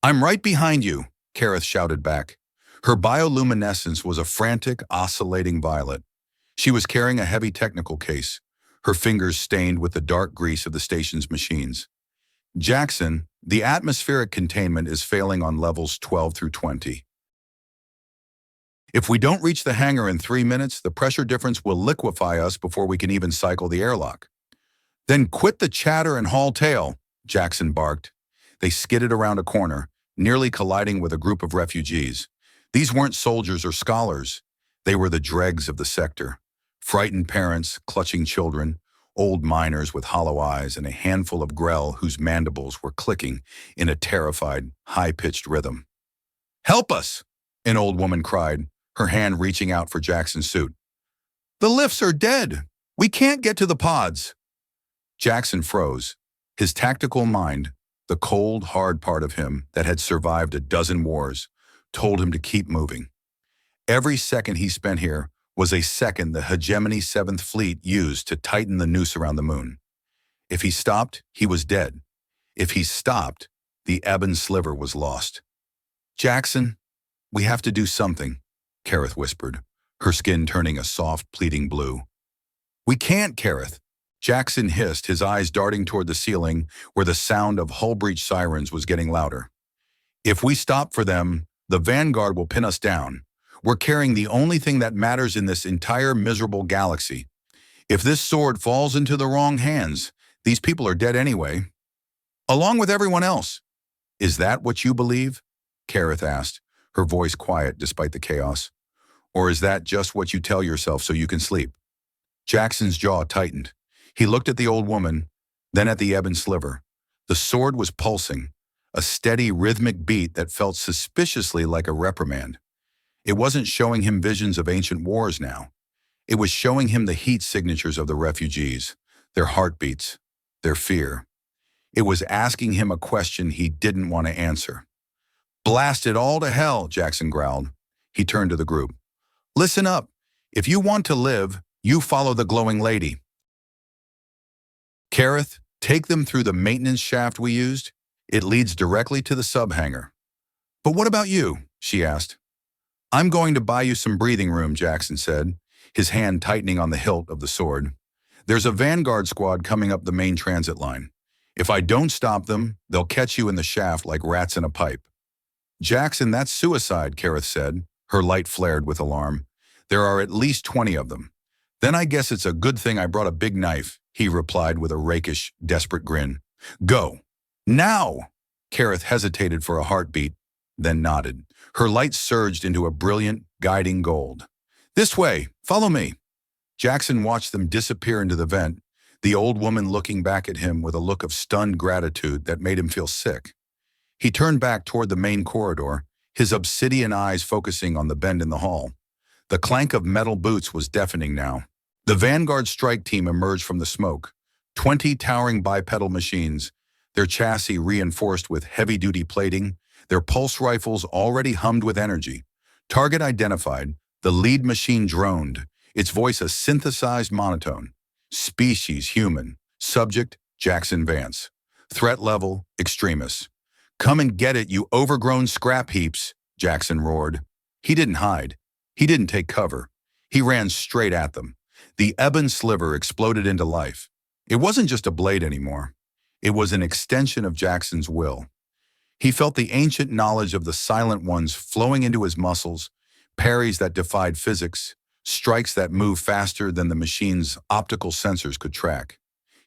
"I'm right behind you," Kareth shouted back. Her bioluminescence was a frantic, oscillating violet. She was carrying a heavy technical case, her fingers stained with the dark grease of the station's machines. "Jaxen, the atmospheric containment is failing on levels 12 through 20. If we don't reach the hangar in 3 minutes, the pressure difference will liquefy us before we can even cycle the airlock." "Then quit the chatter and haul tail," Jaxen barked. They skidded around a corner, nearly colliding with a group of refugees. These weren't soldiers or scholars. They were the dregs of the sector. Frightened parents clutching children, old miners with hollow eyes, and a handful of Grell whose mandibles were clicking in a terrified, high-pitched rhythm. "Help us!" an old woman cried, her hand reaching out for Jaxen's suit. "The lifts are dead! We can't get to the pods!" Jaxen froze. His tactical mind, the cold, hard part of him that had survived a dozen wars, told him to keep moving. Every second he spent here was a second the Hegemony 7th Fleet used to tighten the noose around the moon. If he stopped, he was dead. If he stopped, the Ebon-Sliver was lost. "Jaxen, we have to do something," Kareth whispered, her skin turning a soft, pleading blue. "We can't, Kareth," Jaxen hissed, his eyes darting toward the ceiling where the sound of hull breach sirens was getting louder. "If we stop for them, the Vanguard will pin us down. We're carrying the only thing that matters in this entire miserable galaxy. If this sword falls into the wrong hands, these people are dead anyway. Along with everyone else." "Is that what you believe?" Kareth asked, her voice quiet despite the chaos. "Or is that just what you tell yourself so you can sleep?" Jaxen's jaw tightened. He looked at the old woman, then at the Ebon-Sliver. The sword was pulsing, a steady, rhythmic beat that felt suspiciously like a reprimand. It wasn't showing him visions of ancient wars now. It was showing him the heat signatures of the refugees, their heartbeats, their fear. It was asking him a question he didn't want to answer. "Blast it all to hell," Jaxen growled. He turned to the group. "Listen up. If you want to live, you follow the glowing lady. Kareth, take them through the maintenance shaft we used. It leads directly to the sub-hangar." "But what about you?" she asked. "I'm going to buy you some breathing room," Jaxen said, his hand tightening on the hilt of the sword. "There's a Vanguard squad coming up the main transit line. If I don't stop them, they'll catch you in the shaft like rats in a pipe." "Jaxen, that's suicide," Kareth said. Her light flared with alarm. "There are at least 20 of them." "Then I guess it's a good thing I brought a big knife," he replied with a rakish, desperate grin. "Go. Now!" Kareth hesitated for a heartbeat, then nodded. Her light surged into a brilliant, guiding gold. "This way. Follow me." Jaxen watched them disappear into the vent, the old woman looking back at him with a look of stunned gratitude that made him feel sick. He turned back toward the main corridor, his obsidian eyes focusing on the bend in the hall. The clank of metal boots was deafening now. The Vanguard strike team emerged from the smoke, 20 towering bipedal machines, their chassis reinforced with heavy-duty plating, their pulse rifles already hummed with energy. Target identified, the lead machine droned, its voice a synthesized monotone. Species human, subject Jaxen Vance. Threat level extremist. "Come and get it, you overgrown scrap heaps," Jaxen roared. He didn't hide. He didn't take cover. He ran straight at them. The Ebon-Sliver exploded into life. It wasn't just a blade anymore. It was an extension of Jaxen's will. He felt the ancient knowledge of the Silent Ones flowing into his muscles, parries that defied physics, strikes that moved faster than the machine's optical sensors could track.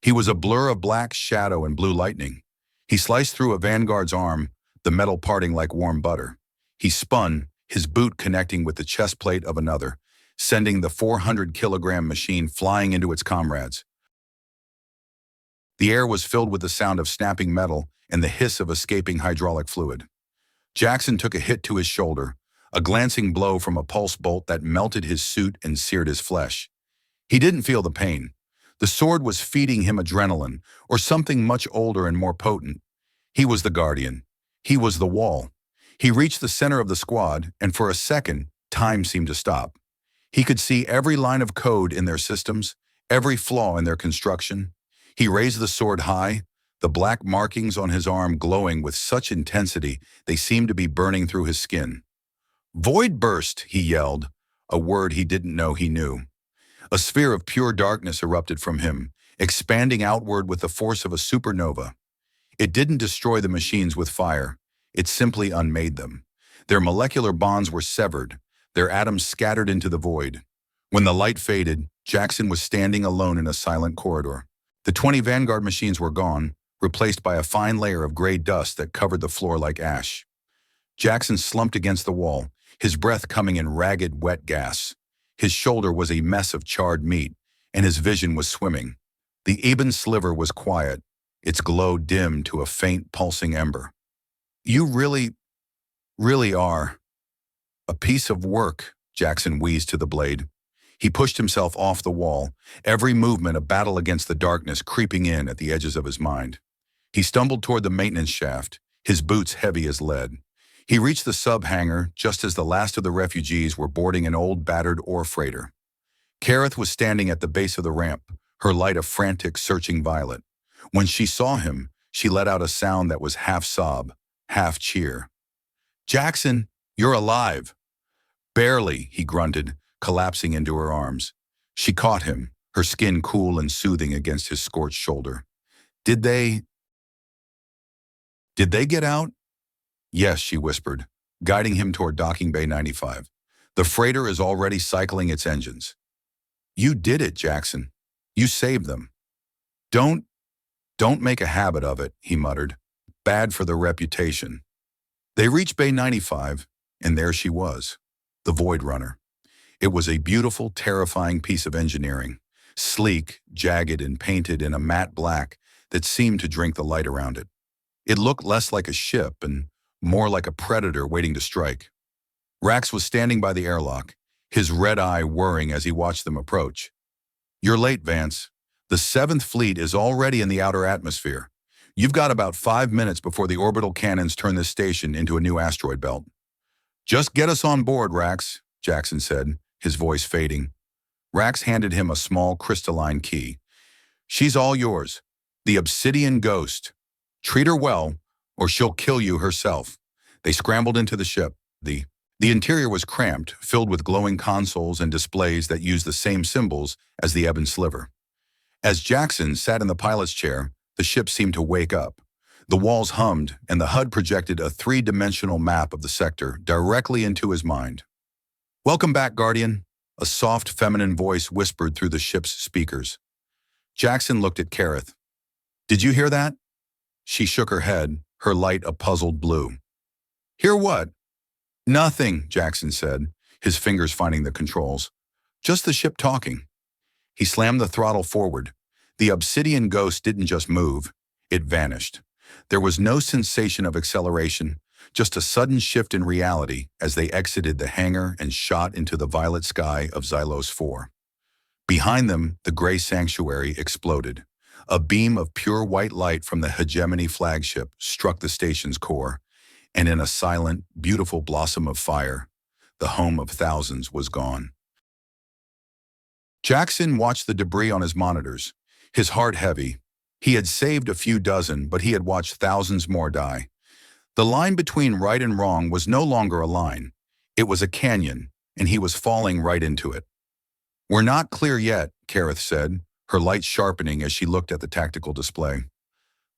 He was a blur of black shadow and blue lightning. He sliced through a Vanguard's arm, the metal parting like warm butter. He spun, his boot connecting with the chest plate of another, sending the 400-kilogram machine flying into its comrades. The air was filled with the sound of snapping metal and the hiss of escaping hydraulic fluid. Jaxen took a hit to his shoulder, a glancing blow from a pulse bolt that melted his suit and seared his flesh. He didn't feel the pain. The sword was feeding him adrenaline, or something much older and more potent. He was the Guardian. He was the wall. He reached the center of the squad, and for a second, time seemed to stop. He could see every line of code in their systems, every flaw in their construction. He raised the sword high, the black markings on his arm glowing with such intensity they seemed to be burning through his skin. "Void burst," he yelled, a word he didn't know he knew. A sphere of pure darkness erupted from him, expanding outward with the force of a supernova. It didn't destroy the machines with fire. It simply unmade them. Their molecular bonds were severed, their atoms scattered into the void. When the light faded, Jaxen was standing alone in a silent corridor. The 20 Vanguard machines were gone, replaced by a fine layer of gray dust that covered the floor like ash. Jaxen slumped against the wall, his breath coming in ragged, wet gas. His shoulder was a mess of charred meat, and his vision was swimming. The Ebon-Sliver was quiet, its glow dimmed to a faint pulsing ember. "You really are a piece of work," Jaxen wheezed to the blade. He pushed himself off the wall, every movement a battle against the darkness creeping in at the edges of his mind. He stumbled toward the maintenance shaft, his boots heavy as lead. He reached the sub-hangar just as the last of the refugees were boarding an old battered ore freighter. Kareth was standing at the base of the ramp, her light a frantic, searching violet. When she saw him, she let out a sound that was half sob, half cheer. "Jaxen, you're alive!" "Barely," he grunted, collapsing into her arms. She caught him, her skin cool and soothing against his scorched shoulder. Did they get out?" "Yes," she whispered, guiding him toward docking bay 95. "The freighter is already cycling its engines." "You did it, Jaxen. You saved them." Don't make a habit of it," he muttered. "Bad for the reputation." They reached bay 95, and there she was, the Void Runner. It was a beautiful, terrifying piece of engineering, sleek, jagged, and painted in a matte black that seemed to drink the light around it. It looked less like a ship and more like a predator waiting to strike. Rax was standing by the airlock, his red eye whirring as he watched them approach. "You're late, Vance. The 7th Fleet is already in the outer atmosphere. You've got about 5 minutes before the orbital cannons turn this station into a new asteroid belt." "Just get us on board, Rax," Jaxen said, his voice fading. Rax handed him a small crystalline key. "She's all yours. The Obsidian Ghost. Treat her well, or she'll kill you herself." They scrambled into the ship. The interior was cramped, filled with glowing consoles and displays that used the same symbols as the Ebon-Sliver. As Jaxen sat in the pilot's chair, the ship seemed to wake up. The walls hummed, and the HUD projected a 3-dimensional map of the sector directly into his mind. "Welcome back, Guardian," a soft feminine voice whispered through the ship's speakers. Jaxen looked at Kareth. "Did you hear that?" She shook her head, her light a puzzled blue. "Hear what?" "Nothing," Jaxen said, his fingers finding the controls. "Just the ship talking." He slammed the throttle forward. The Obsidian Ghost didn't just move, it vanished. There was no sensation of acceleration, just a sudden shift in reality as they exited the hangar and shot into the violet sky of Xylos 4. Behind them, the gray sanctuary exploded. A beam of pure white light from the Hegemony flagship struck the station's core, and in a silent, beautiful blossom of fire, the home of thousands was gone. Jaxen watched the debris on his monitors, his heart heavy. He had saved a few dozen, but he had watched thousands more die. The line between right and wrong was no longer a line. It was a canyon, and he was falling right into it. "We're not clear yet," Kareth said, her light sharpening as she looked at the tactical display.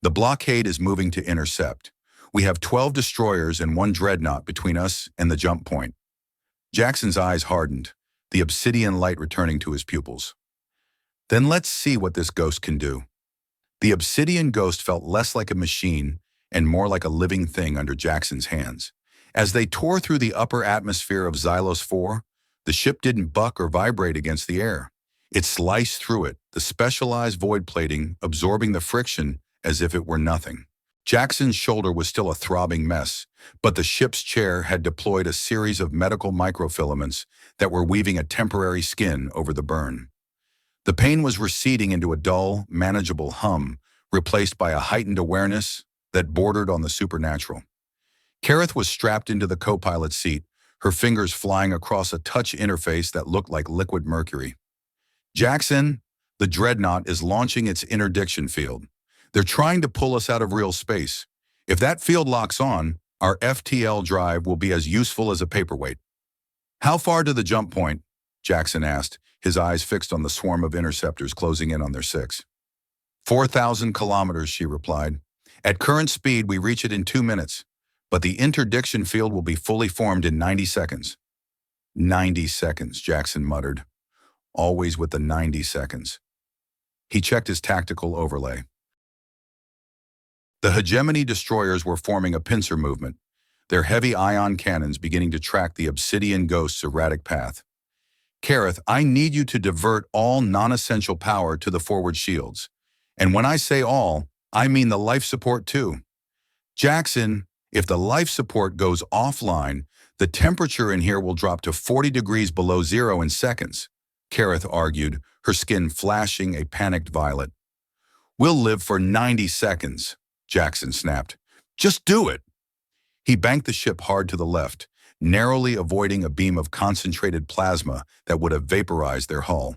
"The blockade is moving to intercept. We have 12 destroyers and 1 dreadnought between us and the jump point." Jaxen's eyes hardened, the obsidian light returning to his pupils. "Then let's see what this ghost can do." The Obsidian Ghost felt less like a machine and more like a living thing under Jaxen's hands. As they tore through the upper atmosphere of Xylos 4, the ship didn't buck or vibrate against the air. It sliced through it, the specialized void plating absorbing the friction as if it were nothing. Jaxen's shoulder was still a throbbing mess, but the ship's chair had deployed a series of medical microfilaments that were weaving a temporary skin over the burn. The pain was receding into a dull, manageable hum, replaced by a heightened awareness that bordered on the supernatural. Kareth was strapped into the co-pilot seat, her fingers flying across a touch interface that looked like liquid mercury. "Jaxen, the Dreadnought is launching its interdiction field. They're trying to pull us out of real space. If that field locks on, our FTL drive will be as useful as a paperweight." "How far to the jump point?" Jaxen asked, his eyes fixed on the swarm of interceptors closing in on their 6. 4,000 kilometers, she replied. "At current speed, we reach it in 2 minutes, but the interdiction field will be fully formed in 90 seconds. 90 seconds, Jaxen muttered. Always with the 90 seconds. He checked his tactical overlay. The Hegemony destroyers were forming a pincer movement, their heavy ion cannons beginning to track the Obsidian Ghost's erratic path. Kareth, I need you to divert all non-essential power to the forward shields. And when I say all, I mean the life support too. Jaxen, if the life support goes offline, the temperature in here will drop to 40 degrees below zero in seconds, Kareth argued, her skin flashing a panicked violet. We'll live for 90 seconds, Jaxen snapped. Just do it. He banked the ship hard to the left, narrowly avoiding a beam of concentrated plasma that would have vaporized their hull.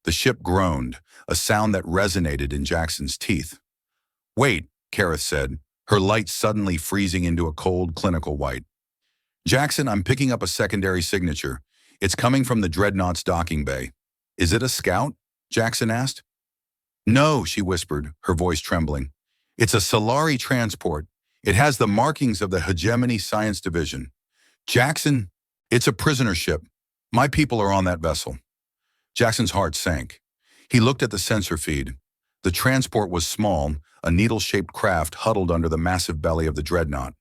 The ship groaned, a sound that resonated in Jaxen's teeth. Wait, Kareth said, her light suddenly freezing into a cold, clinical white. Jaxen, I'm picking up a secondary signature. It's coming from the Dreadnought's docking bay. Is it a scout? Jaxen asked. No, she whispered, her voice trembling. It's a Sylari transport. It has the markings of the Hegemony Science Division. Jaxen, it's a prisoner ship. My people are on that vessel. Jackson's heart sank. He looked at the sensor feed. The transport was small, a needle-shaped craft huddled under the massive belly of the Dreadnought.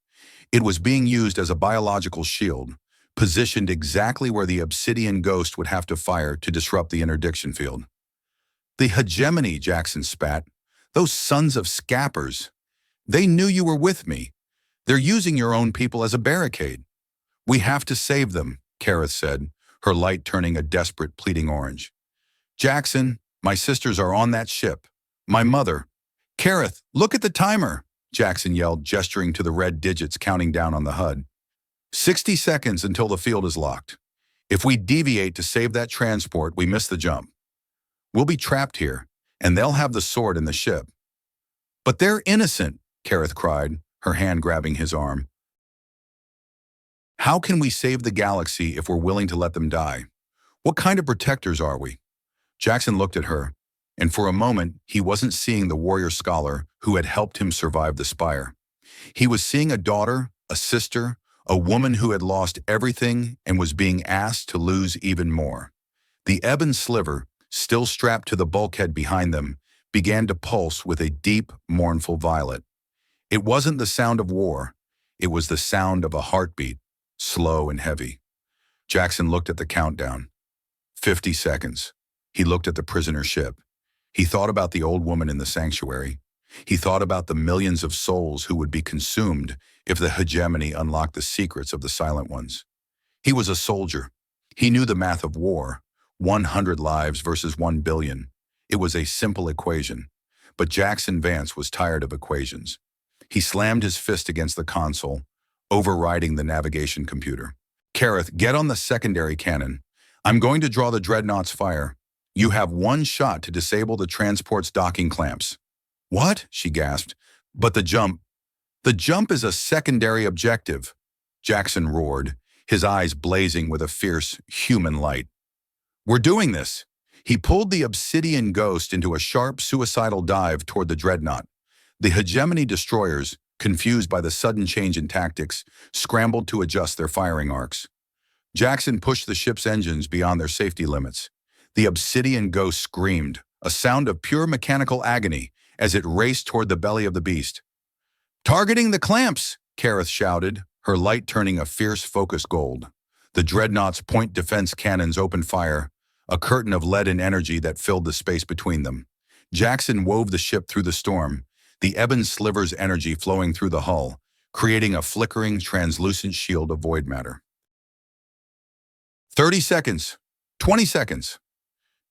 It was being used as a biological shield, positioned exactly where the obsidian ghost would have to fire to disrupt the interdiction field. The Hegemony, Jaxen spat. Those sons of scappers. They knew you were with me. They're using your own people as a barricade. We have to save them, Kareth said, her light turning a desperate, pleading orange. Jaxen, my sisters are on that ship. My mother. Kareth, look at the timer, Jaxen yelled, gesturing to the red digits counting down on the HUD. 60 seconds until the field is locked. If we deviate to save that transport, we miss the jump. We'll be trapped here, and they'll have the sword in the ship. But they're innocent, Kareth cried, her hand grabbing his arm. How can we save the galaxy if we're willing to let them die? What kind of protectors are we? Jaxen looked at her, and for a moment, he wasn't seeing the warrior scholar who had helped him survive the spire. He was seeing a daughter, a sister, a woman who had lost everything and was being asked to lose even more. The Ebon-Sliver, still strapped to the bulkhead behind them, began to pulse with a deep, mournful violet. It wasn't the sound of war. It was the sound of a heartbeat, slow and heavy. Jaxen looked at the countdown. 50 seconds. He looked at the prisoner ship. He thought about the old woman in the sanctuary. He thought about the millions of souls who would be consumed if the Hegemony unlocked the secrets of the Silent Ones. He was a soldier. He knew the math of war. 100 lives versus 1 billion. It was a simple equation. But Jaxen Vance was tired of equations. He slammed his fist against the console, overriding the navigation computer. Kareth, get on the secondary cannon. I'm going to draw the Dreadnought's fire. You have one shot to disable the transport's docking clamps. What? She gasped. But the jump. The jump is a secondary objective. Jaxen roared, his eyes blazing with a fierce, human light. We're doing this. He pulled the obsidian ghost into a sharp, suicidal dive toward the Dreadnought. The Hegemony destroyers, confused by the sudden change in tactics, scrambled to adjust their firing arcs. Jaxen pushed the ship's engines beyond their safety limits. The obsidian ghost screamed, a sound of pure mechanical agony, as it raced toward the belly of the beast. Targeting the clamps, Kareth shouted, her light turning a fierce, focused gold. The Dreadnought's point defense cannons opened fire, a curtain of lead and energy that filled the space between them. Jaxen wove the ship through the storm, the Ebon-Sliver's energy flowing through the hull, creating a flickering, translucent shield of void matter. 30 seconds. 20 seconds.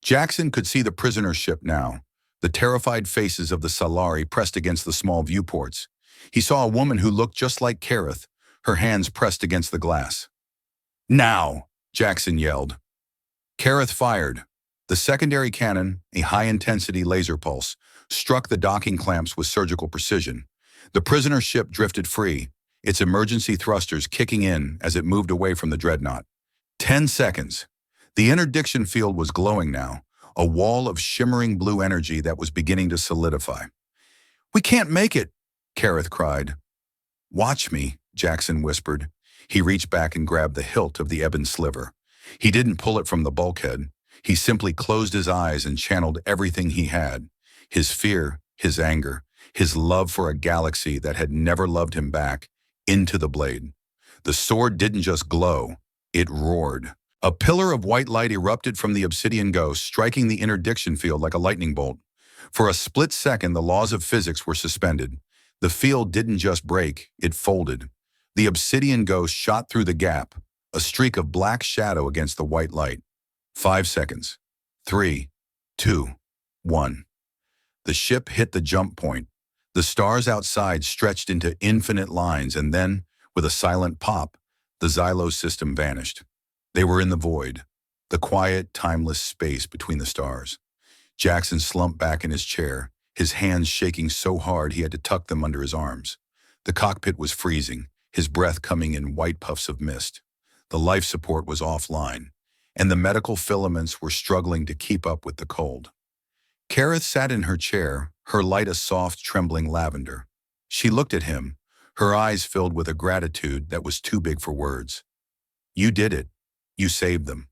Jaxen could see the prisoner ship now, the terrified faces of the Sylari pressed against the small viewports. He saw a woman who looked just like Kareth, her hands pressed against the glass. Now, Jaxen yelled. Kareth fired. The secondary cannon, a high-intensity laser pulse, struck the docking clamps with surgical precision. The prisoner ship drifted free, its emergency thrusters kicking in as it moved away from the Dreadnought. 10 seconds. The interdiction field was glowing now, a wall of shimmering blue energy that was beginning to solidify. We can't make it, Kareth cried. Watch me, Jaxen whispered. He reached back and grabbed the hilt of the Ebon-Sliver. He didn't pull it from the bulkhead. He simply closed his eyes and channeled everything he had. His fear, his anger, his love for a galaxy that had never loved him back, into the blade. The sword didn't just glow, it roared. A pillar of white light erupted from the obsidian ghost, striking the interdiction field like a lightning bolt. For a split second, the laws of physics were suspended. The field didn't just break, it folded. The obsidian ghost shot through the gap, a streak of black shadow against the white light. 5 seconds. 3, 2, 1. The ship hit the jump point. The stars outside stretched into infinite lines, and then, with a silent pop, the Xylos system vanished. They were in the void, the quiet, timeless space between the stars. Jaxen slumped back in his chair, his hands shaking so hard he had to tuck them under his arms. The cockpit was freezing, his breath coming in white puffs of mist. The life support was offline, and the medical filaments were struggling to keep up with the cold. Kareth sat in her chair, her light a soft, trembling lavender. She looked at him, her eyes filled with a gratitude that was too big for words. "You did it. You saved them."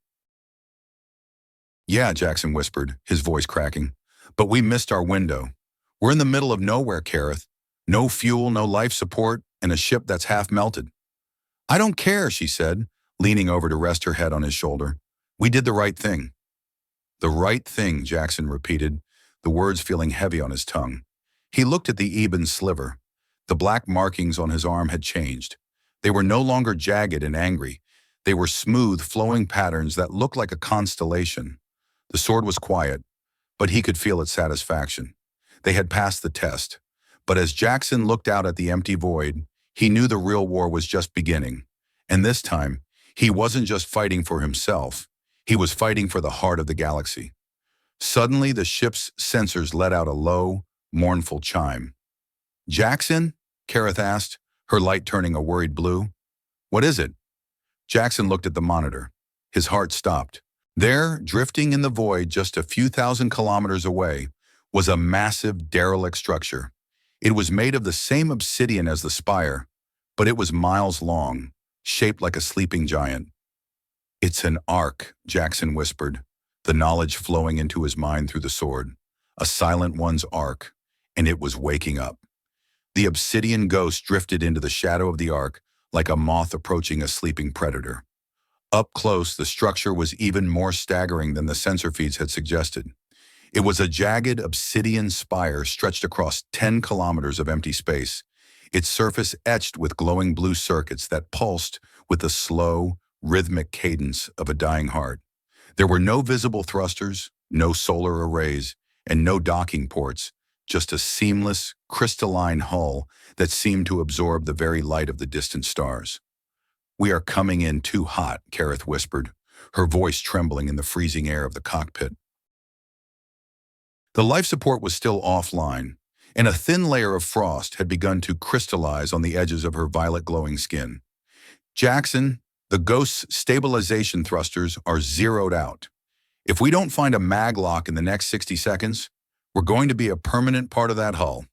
"Yeah," Jaxen whispered, his voice cracking. "But we missed our window. We're in the middle of nowhere, Kareth. No fuel, no life support, and a ship that's half melted." "I don't care," she said, leaning over to rest her head on his shoulder. "We did the right thing." "The right thing," Jaxen repeated, the words feeling heavy on his tongue. He looked at the Ebon-Sliver. The black markings on his arm had changed. They were no longer jagged and angry. They were smooth, flowing patterns that looked like a constellation. The sword was quiet, but he could feel its satisfaction. They had passed the test. But as Jaxen looked out at the empty void, he knew the real war was just beginning. And this time, he wasn't just fighting for himself. He was fighting for the heart of the galaxy. Suddenly, the ship's sensors let out a low, mournful chime. "Jaxen?" Kareth asked, her light turning a worried blue. "What is it?" Jaxen looked at the monitor. His heart stopped. There, drifting in the void just a few thousand kilometers away, was a massive, derelict structure. It was made of the same obsidian as the spire, but it was miles long, shaped like a sleeping giant. "It's an ark," Jaxen whispered, the knowledge flowing into his mind through the sword. A silent one's ark, and it was waking up. The obsidian ghost drifted into the shadow of the ark like a moth approaching a sleeping predator. Up close, the structure was even more staggering than the sensor feeds had suggested. It was a jagged obsidian spire stretched across 10 kilometers of empty space, its surface etched with glowing blue circuits that pulsed with the slow, rhythmic cadence of a dying heart. There were no visible thrusters, no solar arrays, and no docking ports, just a seamless, crystalline hull that seemed to absorb the very light of the distant stars. "We are coming in too hot," Kareth whispered, her voice trembling in the freezing air of the cockpit. The life support was still offline, and a thin layer of frost had begun to crystallize on the edges of her violet glowing skin. "Jaxen, the ghost's stabilization thrusters are zeroed out. If we don't find a mag lock in the next 60 seconds, we're going to be a permanent part of that hull."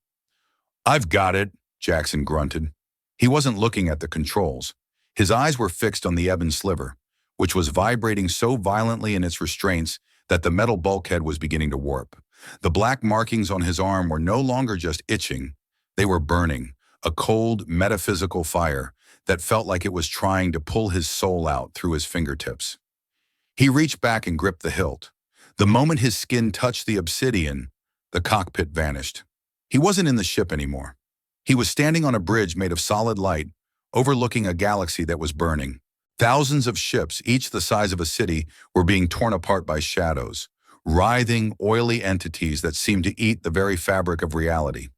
"I've got it," Jaxen grunted. He wasn't looking at the controls. His eyes were fixed on the Ebon-Sliver, which was vibrating so violently in its restraints that the metal bulkhead was beginning to warp. The black markings on his arm were no longer just itching. They were burning, a cold, metaphysical fire that felt like it was trying to pull his soul out through his fingertips. He reached back and gripped the hilt. The moment his skin touched the obsidian, the cockpit vanished. He wasn't in the ship anymore. He was standing on a bridge made of solid light, overlooking a galaxy that was burning. Thousands of ships, each the size of a city, were being torn apart by shadows, writhing, oily entities that seemed to eat the very fabric of reality.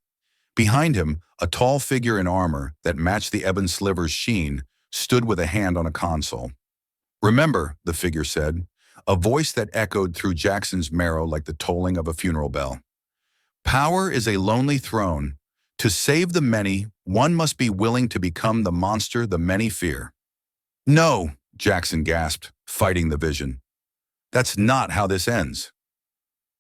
Behind him, a tall figure in armor that matched the Ebon-Sliver's sheen stood with a hand on a console. "Remember," the figure said, a voice that echoed through Jaxen's marrow like the tolling of a funeral bell. "Power is a lonely throne. To save the many, one must be willing to become the monster the many fear." "No," Jaxen gasped, fighting the vision. "That's not how this ends."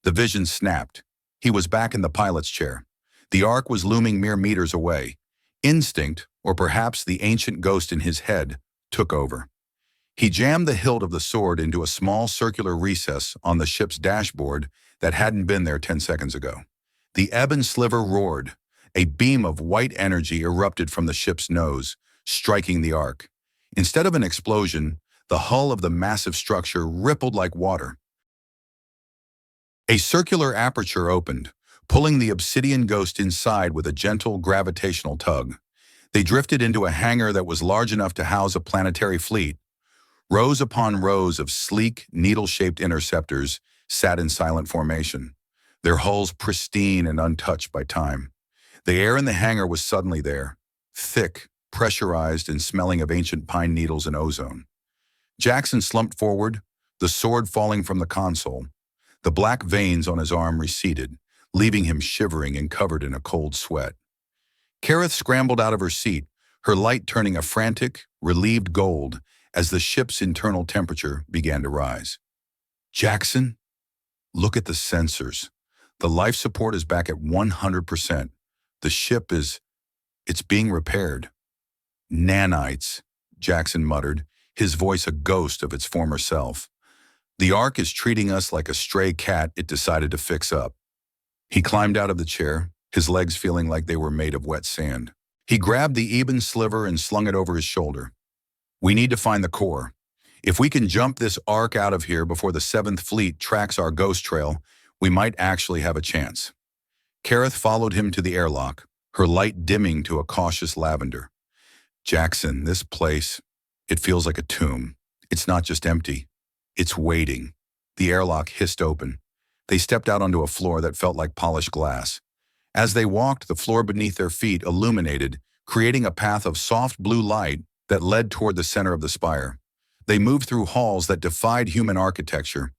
The vision snapped. He was back in the pilot's chair. The ark was looming mere meters away. Instinct, or perhaps the ancient ghost in his head, took over. He jammed the hilt of the sword into a small circular recess on the ship's dashboard that hadn't been there 10 seconds ago. The Ebon-Sliver roared. A beam of white energy erupted from the ship's nose, striking the ark. Instead of an explosion, The hull of the massive structure rippled like water. A circular aperture opened, pulling the obsidian ghost inside with a gentle gravitational tug. They drifted into a hangar that was large enough to house a planetary fleet. Rows upon rows of sleek, needle-shaped interceptors sat in silent formation, their hulls pristine and untouched by time. The air in the hangar was suddenly there, thick, pressurized, and smelling of ancient pine needles and ozone. Jaxen slumped forward, the sword falling from the console. The black veins on his arm receded, leaving him shivering and covered in a cold sweat. Kareth scrambled out of her seat, her light turning a frantic, relieved gold as the ship's internal temperature began to rise. Jaxen, look at the sensors. The life support is back at 100%. The ship it's being repaired. Nanites, Jaxen muttered, his voice a ghost of its former self. The Ark is treating us like a stray cat it decided to fix up. He climbed out of the chair, his legs feeling like they were made of wet sand. He grabbed the Ebon-Sliver and slung it over his shoulder. We need to find the core. If we can jump this Ark out of here before the 7th Fleet tracks our ghost trail, we might actually have a chance. Kareth followed him to the airlock, her light dimming to a cautious lavender. Jaxen, this place, it feels like a tomb. It's not just empty. It's waiting. The airlock hissed open. They stepped out onto a floor that felt like polished glass. As they walked, the floor beneath their feet illuminated, creating a path of soft blue light that led toward the center of the spire. They moved through halls that defied human architecture.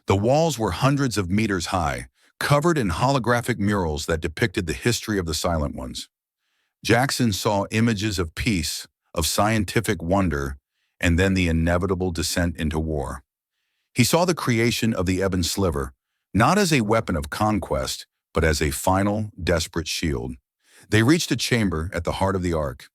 The walls were hundreds of meters high, covered in holographic murals that depicted the history of the Silent Ones. Jaxen saw images of peace, of scientific wonder, and then the inevitable descent into war. He saw the creation of the Ebon-Sliver, not as a weapon of conquest, but as a final, desperate shield. They reached a chamber at the heart of the Ark.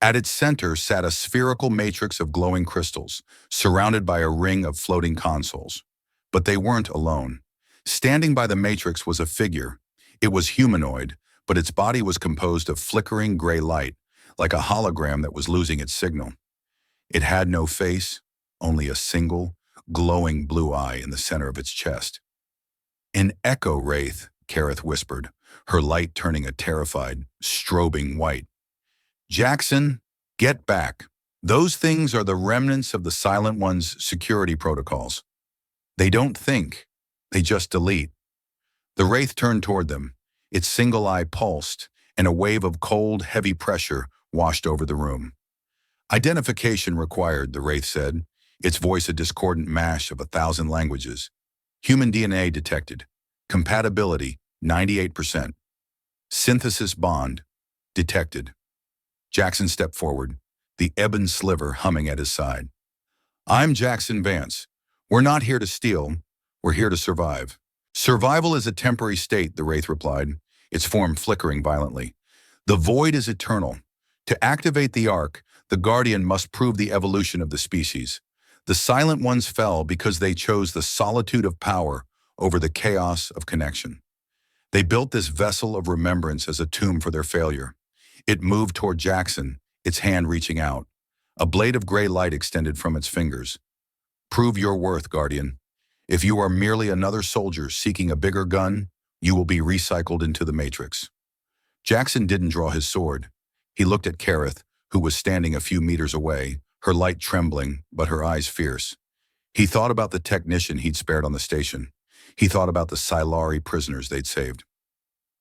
At its center sat a spherical matrix of glowing crystals, surrounded by a ring of floating consoles. But they weren't alone. Standing by the matrix was a figure. It was humanoid, but its body was composed of flickering gray light, like a hologram that was losing its signal. It had no face, only a single, glowing blue eye in the center of its chest. An echo wraith, Kareth whispered, her light turning a terrified, strobing white. Jaxen, get back. Those things are the remnants of the Silent One's security protocols. They don't think, they just delete. The wraith turned toward them. Its single eye pulsed, and a wave of cold, heavy pressure washed over the room. Identification required, the wraith said, its voice a discordant mash of 1,000 languages. Human DNA detected. Compatibility, 98%. Synthesis bond, detected. Jaxen stepped forward, the Ebon-Sliver humming at his side. I'm Jaxen Vance. We're not here to steal. We're here to survive. Survival is a temporary state, the wraith replied, its form flickering violently. The void is eternal. To activate the Ark, the Guardian must prove the evolution of the species. The Silent Ones fell because they chose the solitude of power over the chaos of connection. They built this vessel of remembrance as a tomb for their failure. It moved toward Jaxen, its hand reaching out. A blade of gray light extended from its fingers. Prove your worth, Guardian. If you are merely another soldier seeking a bigger gun, you will be recycled into the Matrix. Jaxen didn't draw his sword. He looked at Kareth, who was standing a few meters away, her light trembling, but her eyes fierce. He thought about the technician he'd spared on the station. He thought about the Sylari prisoners they'd saved.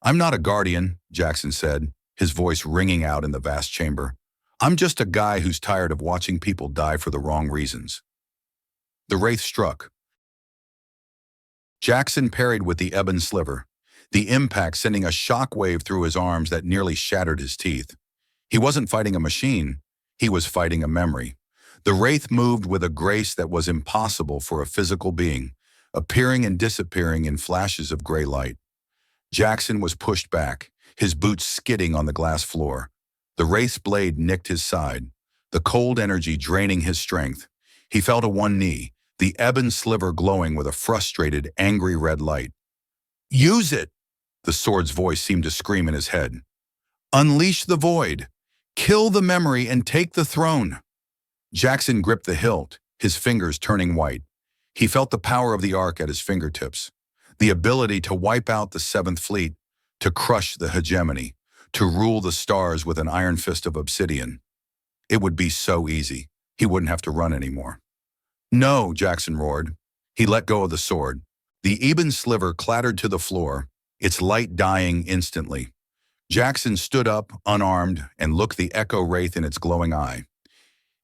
I'm not a Guardian, Jaxen said, his voice ringing out in the vast chamber. I'm just a guy who's tired of watching people die for the wrong reasons. The wraith struck. Jaxen parried with the Ebon-Sliver, the impact sending a shockwave through his arms that nearly shattered his teeth. He wasn't fighting a machine, he was fighting a memory. The wraith moved with a grace that was impossible for a physical being, appearing and disappearing in flashes of gray light. Jaxen was pushed back, his boots skidding on the glass floor. The wraith's blade nicked his side, the cold energy draining his strength. He fell to one knee, the Ebon-Sliver glowing with a frustrated, angry red light. Use it! The sword's voice seemed to scream in his head. Unleash the void! Kill the memory and take the throne! Jaxen gripped the hilt, his fingers turning white. He felt the power of the Ark at his fingertips, the ability to wipe out the Seventh Fleet, to crush the hegemony, to rule the stars with an iron fist of obsidian. It would be so easy. He wouldn't have to run anymore. No, Jaxen roared. He let go of the sword. The Ebon-Sliver clattered to the floor, its light dying instantly. Jaxen stood up, unarmed, and looked the Echo Wraith in its glowing eye.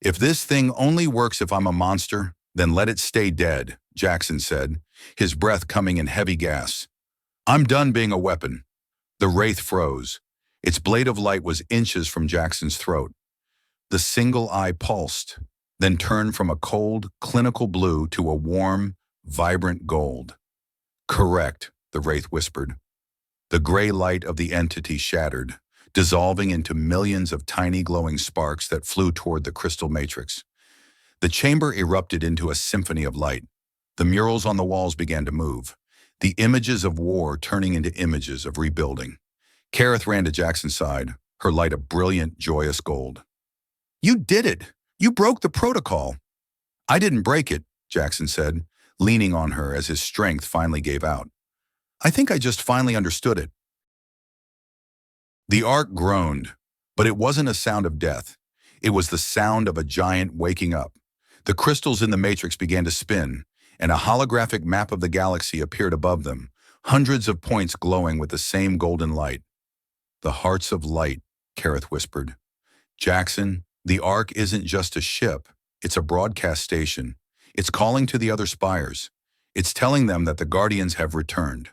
If this thing only works if I'm a monster, then let it stay dead, Jaxen said, his breath coming in heavy gasps. I'm done being a weapon. The Wraith froze. Its blade of light was inches from Jaxen's throat. The single eye pulsed, then turned from a cold, clinical blue to a warm, vibrant gold. Correct, the Wraith whispered. The gray light of the entity shattered, dissolving into millions of tiny glowing sparks that flew toward the crystal matrix. The chamber erupted into a symphony of light. The murals on the walls began to move, the images of war turning into images of rebuilding. Kareth ran to Jaxen's side, her light a brilliant, joyous gold. You did it! You broke the protocol! I didn't break it, Jaxen said, leaning on her as his strength finally gave out. I think I just finally understood it. The Ark groaned, but it wasn't a sound of death. It was the sound of a giant waking up. The crystals in the matrix began to spin, and a holographic map of the galaxy appeared above them, hundreds of points glowing with the same golden light. The hearts of light, Kareth whispered. Jaxen, the Ark isn't just a ship, it's a broadcast station. It's calling to the other spires. It's telling them that the Guardians have returned.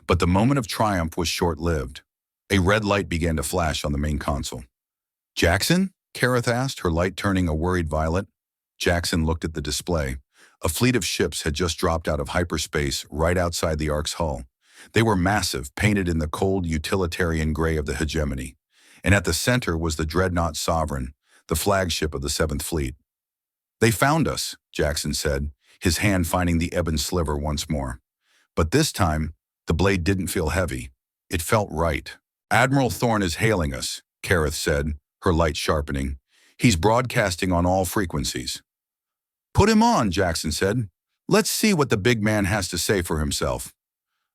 But the moment of triumph was short-lived. A red light began to flash on the main console. Jaxen? Kareth asked, her light turning a worried violet. Jaxen looked at the display. A fleet of ships had just dropped out of hyperspace right outside the Ark's hull. They were massive, painted in the cold utilitarian gray of the hegemony. And at the center was the dreadnought Sovereign, the flagship of the Seventh Fleet. They found us, Jaxen said, his hand finding the Ebon-Sliver once more. But this time, the blade didn't feel heavy. It felt right. Admiral Thorn is hailing us, Kareth said, her light sharpening. He's broadcasting on all frequencies. Put him on, Jaxen said. Let's see what the big man has to say for himself.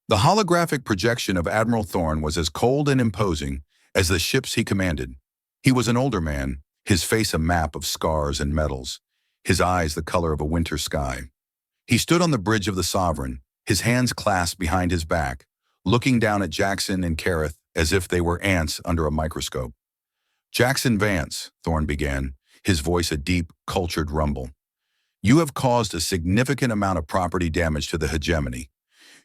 The holographic projection of Admiral Thorn was as cold and imposing as the ships he commanded. He was an older man, his face a map of scars and medals, his eyes the color of a winter sky. He stood on the bridge of the Sovereign, his hands clasped behind his back, looking down at Jaxen and Kareth as if they were ants under a microscope. Jaxen Vance, Thorn began, his voice a deep, cultured rumble. You have caused a significant amount of property damage to the hegemony.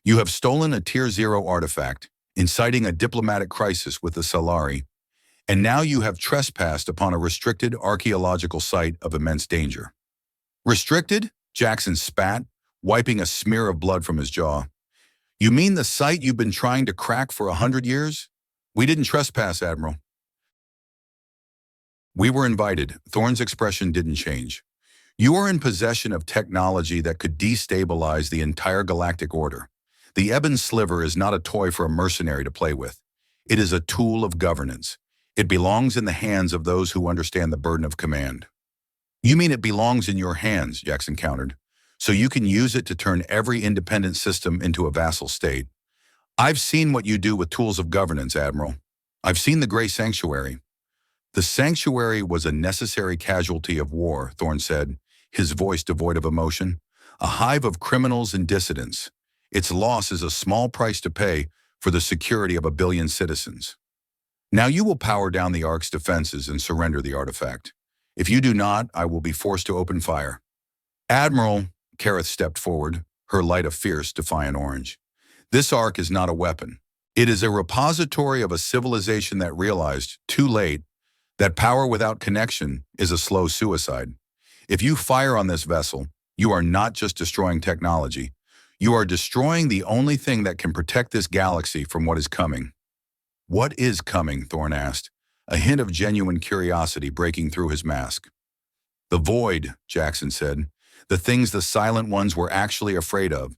You have stolen a Tier 0 artifact, inciting a diplomatic crisis with the Sylari, and now you have trespassed upon a restricted archaeological site of immense danger. Restricted? Jaxen spat, wiping a smear of blood from his jaw. You mean the site you've been trying to crack for 100 years? We didn't trespass, Admiral. We were invited. Thorn's expression didn't change. You are in possession of technology that could destabilize the entire galactic order. The Ebon-Sliver is not a toy for a mercenary to play with. It is a tool of governance. It belongs in the hands of those who understand the burden of command. You mean it belongs in your hands, Jaxen countered, so you can use it to turn every independent system into a vassal state. I've seen what you do with tools of governance, Admiral. I've seen the Grey Sanctuary. The Sanctuary was a necessary casualty of war, Thorn said, his voice devoid of emotion. A hive of criminals and dissidents. Its loss is a small price to pay for the security of 1 billion citizens. Now you will power down the Ark's defenses and surrender the artifact. If you do not, I will be forced to open fire. Admiral, Kareth stepped forward, her light a fierce, defiant orange. This Ark is not a weapon. It is a repository of a civilization that realized, too late, that power without connection is a slow suicide. If you fire on this vessel, you are not just destroying technology. You are destroying the only thing that can protect this galaxy from what is coming. What is coming? Thorn asked, a hint of genuine curiosity breaking through his mask. The void, Jaxen said, the things the Silent Ones were actually afraid of.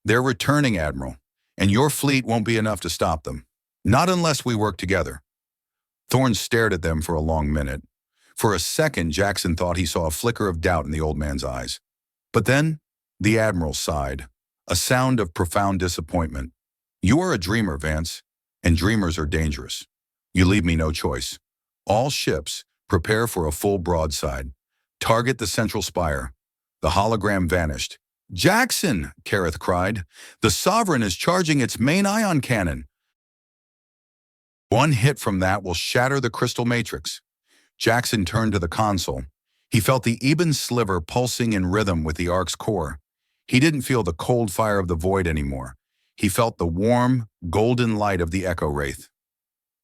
They're returning, Admiral, and your fleet won't be enough to stop them. Not unless we work together. Thorn stared at them for a long minute. For a second, Jaxen thought he saw a flicker of doubt in the old man's eyes. But then, the Admiral sighed, a sound of profound disappointment. You are a dreamer, Vance, and dreamers are dangerous. You leave me no choice. All ships, prepare for a full broadside. Target the central spire. The hologram vanished. Jaxen, Kareth cried. The Sovereign is charging its main ion cannon. One hit from that will shatter the crystal matrix. Jaxen turned to the console. He felt the Ebon-Sliver pulsing in rhythm with the Ark's core. He didn't feel the cold fire of the void anymore. He felt the warm, golden light of the Echo Wraith.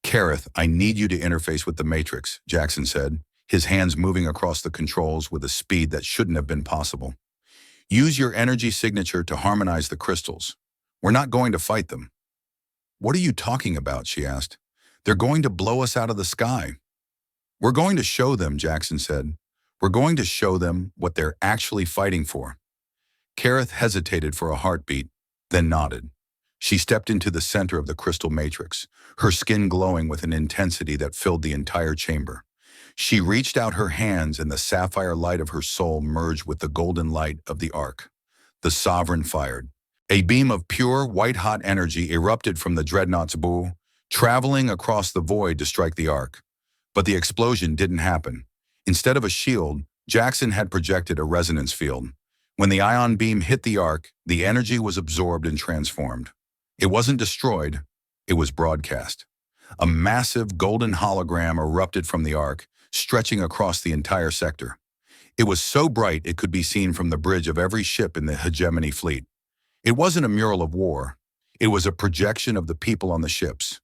Kareth, I need you to interface with the Matrix, Jaxen said, his hands moving across the controls with a speed that shouldn't have been possible. Use your energy signature to harmonize the crystals. We're not going to fight them. What are you talking about, she asked. They're going to blow us out of the sky. We're going to show them, Jaxen said. We're going to show them what they're actually fighting for. Kareth hesitated for a heartbeat, then nodded. She stepped into the center of the crystal matrix, her skin glowing with an intensity that filled the entire chamber. She reached out her hands and the sapphire light of her soul merged with the golden light of the Ark. The Sovereign fired. A beam of pure, white-hot energy erupted from the dreadnought's bow, traveling across the void to strike the Ark. But the explosion didn't happen. Instead of a shield, Jaxen had projected a resonance field. When the ion beam hit the Ark, the energy was absorbed and transformed. It wasn't destroyed, it was broadcast. A massive golden hologram erupted from the Ark, stretching across the entire sector. It was so bright it could be seen from the bridge of every ship in the hegemony fleet. It wasn't a mural of war. It was a projection of the people on the ships.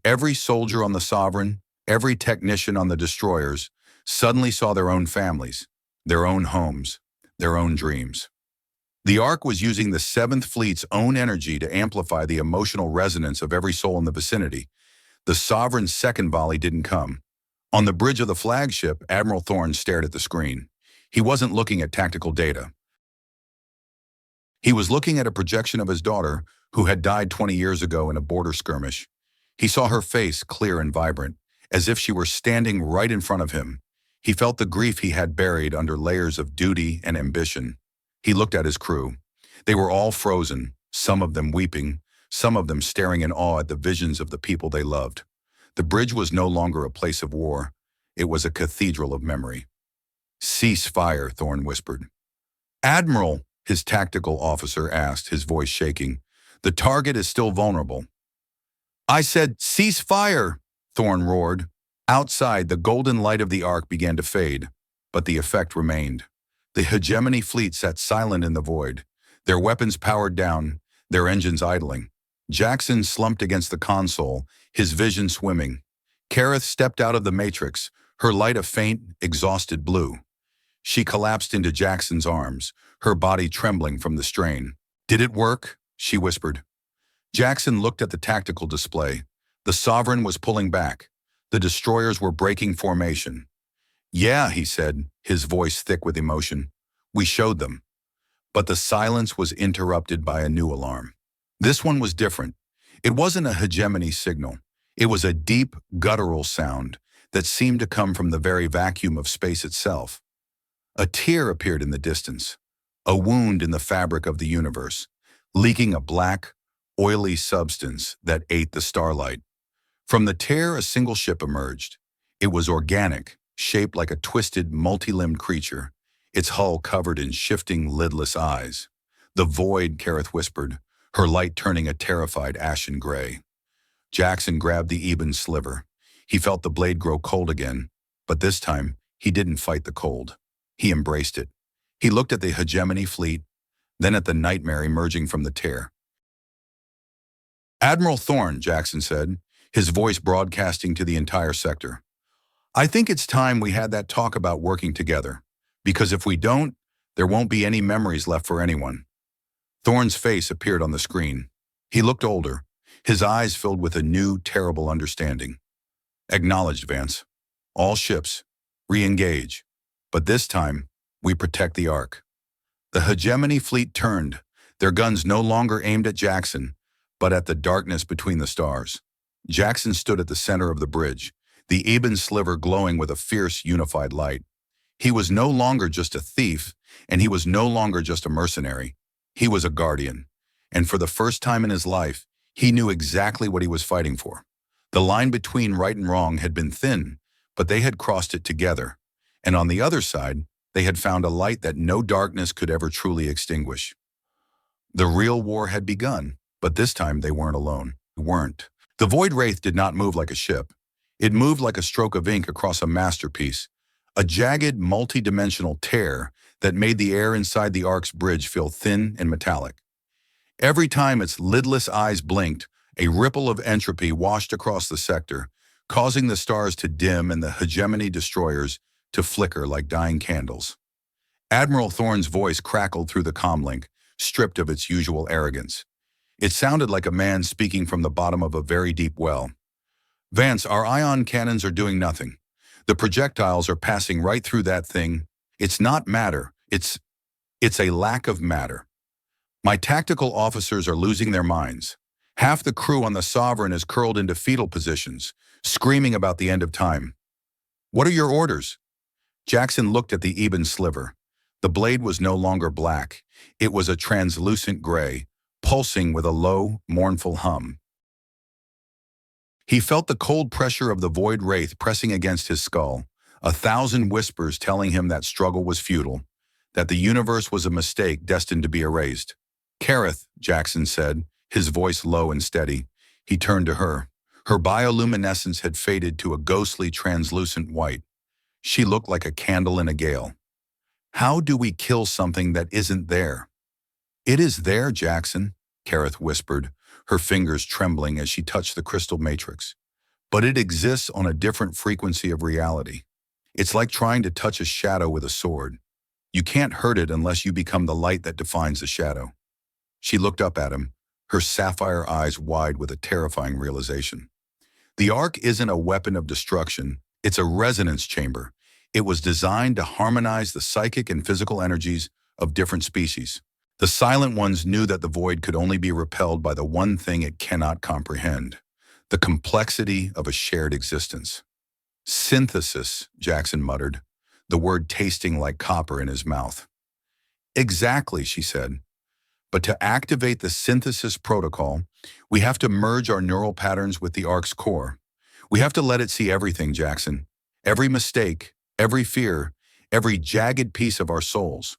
Every soldier on the Sovereign, every technician on the destroyers, suddenly saw their own families, their own homes, their own dreams. The Ark was using the 7th Fleet's own energy to amplify the emotional resonance of every soul in the vicinity. The Sovereign's second volley didn't come. On the bridge of the flagship, Admiral Thorne stared at the screen. He wasn't looking at tactical data. He was looking at a projection of his daughter, who had died 20 years ago in a border skirmish. He saw her face clear and vibrant, as if she were standing right in front of him. He felt the grief he had buried under layers of duty and ambition. He looked at his crew. They were all frozen, some of them weeping, some of them staring in awe at the visions of the people they loved. The bridge was no longer a place of war. It was a cathedral of memory. Cease fire, Thorne whispered. Admiral, his tactical officer asked, his voice shaking. The target is still vulnerable. I said, cease fire, Thorne roared. Outside, the golden light of the Ark began to fade, but the effect remained. The hegemony fleet sat silent in the void, their weapons powered down, their engines idling. Jaxen slumped against the console, his vision swimming. Kareth stepped out of the matrix, her light a faint, exhausted blue. She collapsed into Jaxen's arms, her body trembling from the strain. Did it work? She whispered. Jaxen looked at the tactical display. The Sovereign was pulling back. The destroyers were breaking formation. Yeah, he said, his voice thick with emotion. We showed them. But the silence was interrupted by a new alarm. This one was different. It wasn't a hegemony signal. It was a deep, guttural sound that seemed to come from the very vacuum of space itself. A tear appeared in the distance, a wound in the fabric of the universe, leaking a black, oily substance that ate the starlight. From the tear, a single ship emerged. It was organic, shaped like a twisted, multi-limbed creature, its hull covered in shifting, lidless eyes. The void, Kareth whispered, her light turning a terrified ashen gray. Jaxen grabbed the Ebon-Sliver. He felt the blade grow cold again, but this time, he didn't fight the cold. He embraced it. He looked at the hegemony fleet, then at the nightmare emerging from the tear. Admiral Thorne, Jaxen said, his voice broadcasting to the entire sector. I think it's time we had that talk about working together, because if we don't, there won't be any memories left for anyone. Thorne's face appeared on the screen. He looked older, his eyes filled with a new, terrible understanding. Acknowledged, Vance. All ships, re-engage. But this time, we protect the Ark. The hegemony fleet turned, their guns no longer aimed at Jaxen, but at the darkness between the stars. Jaxen stood at the center of the bridge, the Ebon-Sliver glowing with a fierce, unified light. He was no longer just a thief, and he was no longer just a mercenary. He was a guardian. And for the first time in his life, he knew exactly what he was fighting for. The line between right and wrong had been thin, but they had crossed it together. And on the other side, they had found a light that no darkness could ever truly extinguish. The real war had begun, but this time they weren't alone. The Void Wraith did not move like a ship. It moved like a stroke of ink across a masterpiece, a jagged, multi-dimensional tear that made the air inside the Ark's bridge feel thin and metallic. Every time its lidless eyes blinked, a ripple of entropy washed across the sector, causing the stars to dim and the hegemony destroyers to flicker like dying candles. Admiral Thorne's voice crackled through the comlink, stripped of its usual arrogance. It sounded like a man speaking from the bottom of a very deep well. "Vance, our ion cannons are doing nothing. The projectiles are passing right through that thing. It's not matter. It's a lack of matter. My tactical officers are losing their minds. Half the crew on the Sovereign is curled into fetal positions, screaming about the end of time." "What are your orders?" Jaxen looked at the Ebon-Sliver. The blade was no longer black. It was a translucent gray, pulsing with a low, mournful hum. He felt the cold pressure of the Void Wraith pressing against his skull, 1,000 whispers telling him that struggle was futile, that the universe was a mistake destined to be erased. "Kareth," Jaxen said, his voice low and steady. He turned to her. Her bioluminescence had faded to a ghostly, translucent white. She looked like a candle in a gale. "How do we kill something that isn't there?" "It is there, Jaxen," Kareth whispered, her fingers trembling as she touched the crystal matrix. "But it exists on a different frequency of reality. It's like trying to touch a shadow with a sword. You can't hurt it unless you become the light that defines the shadow." She looked up at him, her sapphire eyes wide with a terrifying realization. The Ark isn't a weapon of destruction, it's a resonance chamber. It was designed to harmonize the psychic and physical energies of different species. The Silent Ones knew that the void could only be repelled by the one thing it cannot comprehend, the complexity of a shared existence. "Synthesis," Jaxen muttered, the word tasting like copper in his mouth. "Exactly," she said. "But to activate the synthesis protocol, we have to merge our neural patterns with the Ark's core. We have to let it see everything, Jaxen. Every mistake, every fear, every jagged piece of our souls.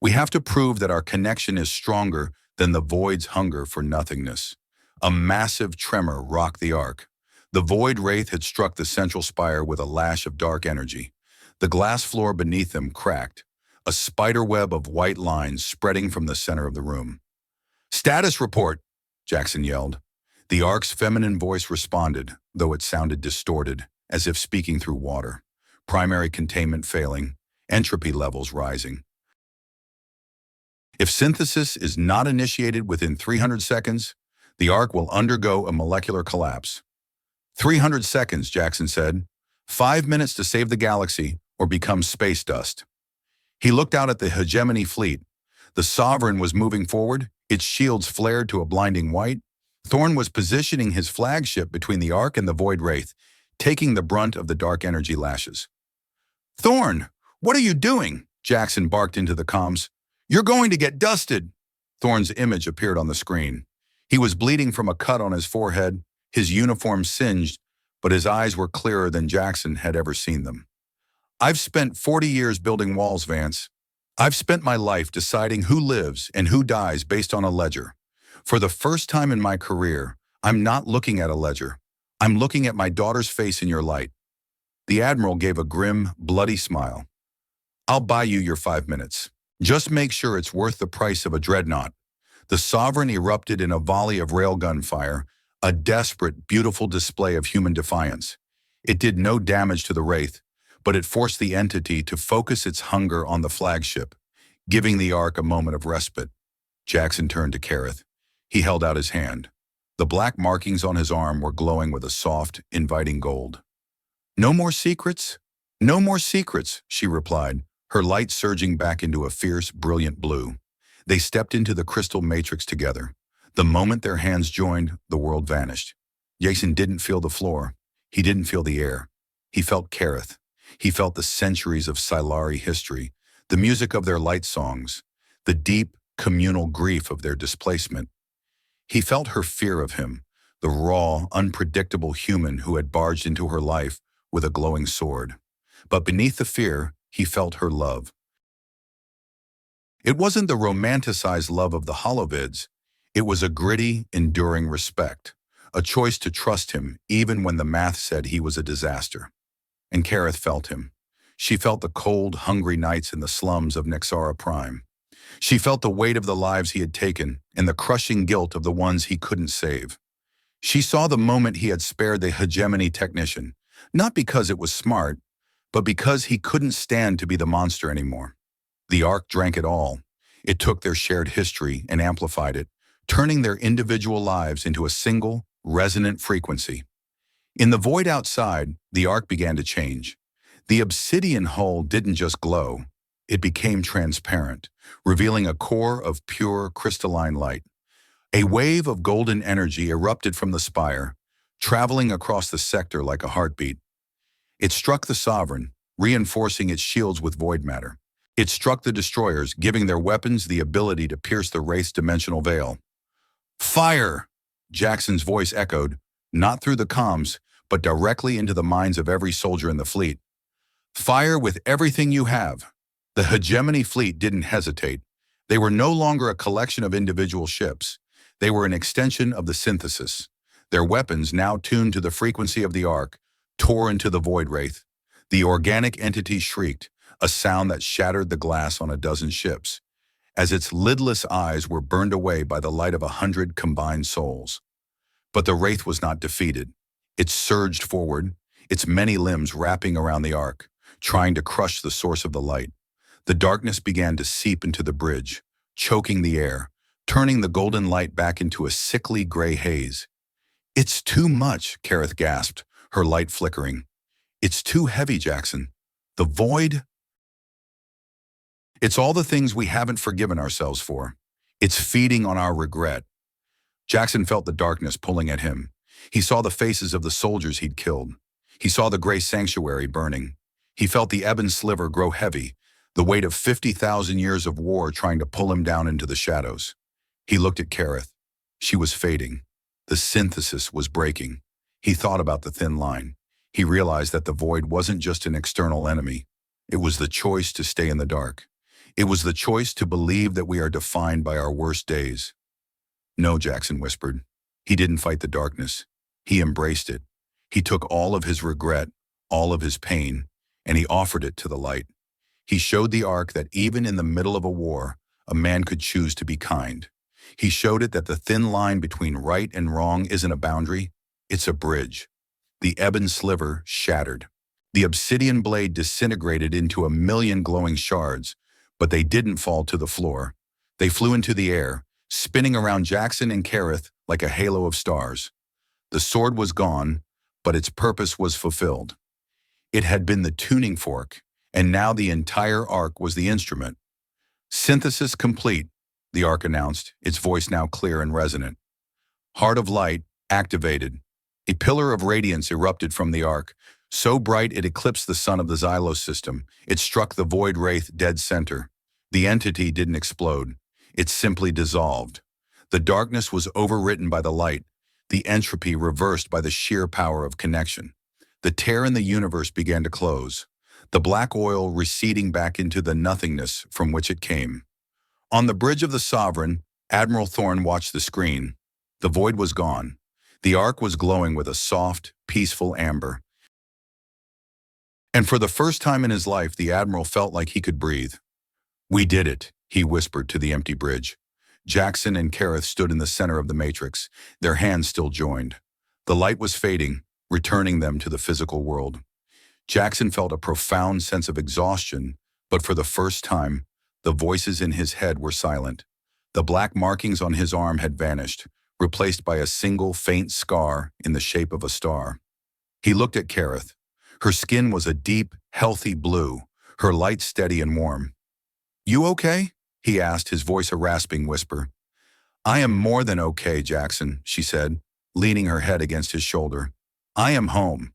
We have to prove that our connection is stronger than the void's hunger for nothingness." A massive tremor rocked the Ark. The Void Wraith had struck the central spire with a lash of dark energy. The glass floor beneath them cracked, a spider web of white lines spreading from the center of the room. "Status report," Jaxen yelled. The Ark's feminine voice responded, though it sounded distorted, as if speaking through water. Primary containment failing, entropy levels rising. "If synthesis is not initiated within 300 seconds, the Ark will undergo a molecular collapse." 300 seconds, Jaxen said. 5 minutes to save the galaxy or become space dust. He looked out at the hegemony fleet. The Sovereign was moving forward, its shields flared to a blinding white. Thorne was positioning his flagship between the Ark and the Void Wraith, taking the brunt of the dark energy lashes. "Thorne, what are you doing?" Jaxen barked into the comms. "You're going to get dusted." Thorne's image appeared on the screen. He was bleeding from a cut on his forehead, his uniform singed, but his eyes were clearer than Jaxen had ever seen them. "I've spent 40 years building walls, Vance. I've spent my life deciding who lives and who dies based on a ledger. For the first time in my career, I'm not looking at a ledger. I'm looking at my daughter's face in your light." The Admiral gave a grim, bloody smile. "I'll buy you your 5 minutes. Just make sure it's worth the price of a dreadnought." The Sovereign erupted in a volley of railgun fire, a desperate, beautiful display of human defiance. It did no damage to the Wraith, but it forced the entity to focus its hunger on the flagship, giving the Ark a moment of respite. Jaxen turned to Kareth. He held out his hand. The black markings on his arm were glowing with a soft, inviting gold. "No more secrets?" "No more secrets," she replied, her light surging back into a fierce, brilliant blue. They stepped into the crystal matrix together. The moment their hands joined, the world vanished. Jaxen didn't feel the floor. He didn't feel the air. He felt Kareth. He felt the centuries of Sylari history, the music of their light songs, the deep, communal grief of their displacement. He felt her fear of him, the raw, unpredictable human who had barged into her life with a glowing sword. But beneath the fear, he felt her love. It wasn't the romanticized love of the holovids. It was a gritty, enduring respect, a choice to trust him even when the math said he was a disaster. And Kareth felt him. She felt the cold, hungry nights in the slums of Nexara Prime. She felt the weight of the lives he had taken and the crushing guilt of the ones he couldn't save. She saw the moment he had spared the hegemony technician, not because it was smart, but because he couldn't stand to be the monster anymore. The Ark drank it all. It took their shared history and amplified it, turning their individual lives into a single, resonant frequency. In the void outside, the Ark began to change. The obsidian hull didn't just glow, it became transparent, revealing a core of pure crystalline light. A wave of golden energy erupted from the spire, traveling across the sector like a heartbeat. It struck the Sovereign, reinforcing its shields with void matter. It struck the destroyers, giving their weapons the ability to pierce the Wraith's dimensional veil. Fire! Jaxen's voice echoed, not through the comms, but directly into the minds of every soldier in the fleet. Fire with everything you have. The hegemony fleet didn't hesitate. They were no longer a collection of individual ships. They were an extension of the synthesis. Their weapons, now tuned to the frequency of the Ark, tore into the Void Wraith. The organic entity shrieked, a sound that shattered the glass on a dozen ships, as its lidless eyes were burned away by the light of 100 combined souls. But the Wraith was not defeated. It surged forward, its many limbs wrapping around the Ark, trying to crush the source of the light. The darkness began to seep into the bridge, choking the air, turning the golden light back into a sickly gray haze. It's too much, Kareth gasped, her light flickering. It's too heavy, Jaxen. The void? It's all the things we haven't forgiven ourselves for. It's feeding on our regret. Jaxen felt the darkness pulling at him. He saw the faces of the soldiers he'd killed. He saw the gray sanctuary burning. He felt the Ebon-Sliver grow heavy, the weight of 50,000 years of war trying to pull him down into the shadows. He looked at Kareth. She was fading. The synthesis was breaking. He thought about the thin line. He realized that the void wasn't just an external enemy. It was the choice to stay in the dark. It was the choice to believe that we are defined by our worst days. No, Jaxen whispered. He didn't fight the darkness. He embraced it. He took all of his regret, all of his pain, and he offered it to the light. He showed the Ark that even in the middle of a war, a man could choose to be kind. He showed it that the thin line between right and wrong isn't a boundary, it's a bridge. The Ebon-Sliver shattered. The obsidian blade disintegrated into 1,000,000 glowing shards, but they didn't fall to the floor. They flew into the air, spinning around Jaxen and Kareth like a halo of stars. The sword was gone, but its purpose was fulfilled. It had been the tuning fork, and now the entire Ark was the instrument. Synthesis complete, the Ark announced, its voice now clear and resonant. Heart of Light activated. A pillar of radiance erupted from the Ark, so bright it eclipsed the sun of the Xylos system. It struck the Void Wraith dead center. The entity didn't explode. It simply dissolved. The darkness was overwritten by the light, the entropy reversed by the sheer power of connection. The tear in the universe began to close, the black oil receding back into the nothingness from which it came. On the bridge of the Sovereign, Admiral Thorne watched the screen. The void was gone. The Ark was glowing with a soft, peaceful amber. And for the first time in his life, the Admiral felt like he could breathe. "We did it," he whispered to the empty bridge. Jaxen and Kareth stood in the center of the matrix, their hands still joined. The light was fading, returning them to the physical world. Jaxen felt a profound sense of exhaustion, but for the first time, the voices in his head were silent. The black markings on his arm had vanished, replaced by a single faint scar in the shape of a star. He looked at Kareth. Her skin was a deep, healthy blue, her light steady and warm. "You okay?" he asked, his voice a rasping whisper. "I am more than okay, Jaxen," she said, leaning her head against his shoulder. "I am home."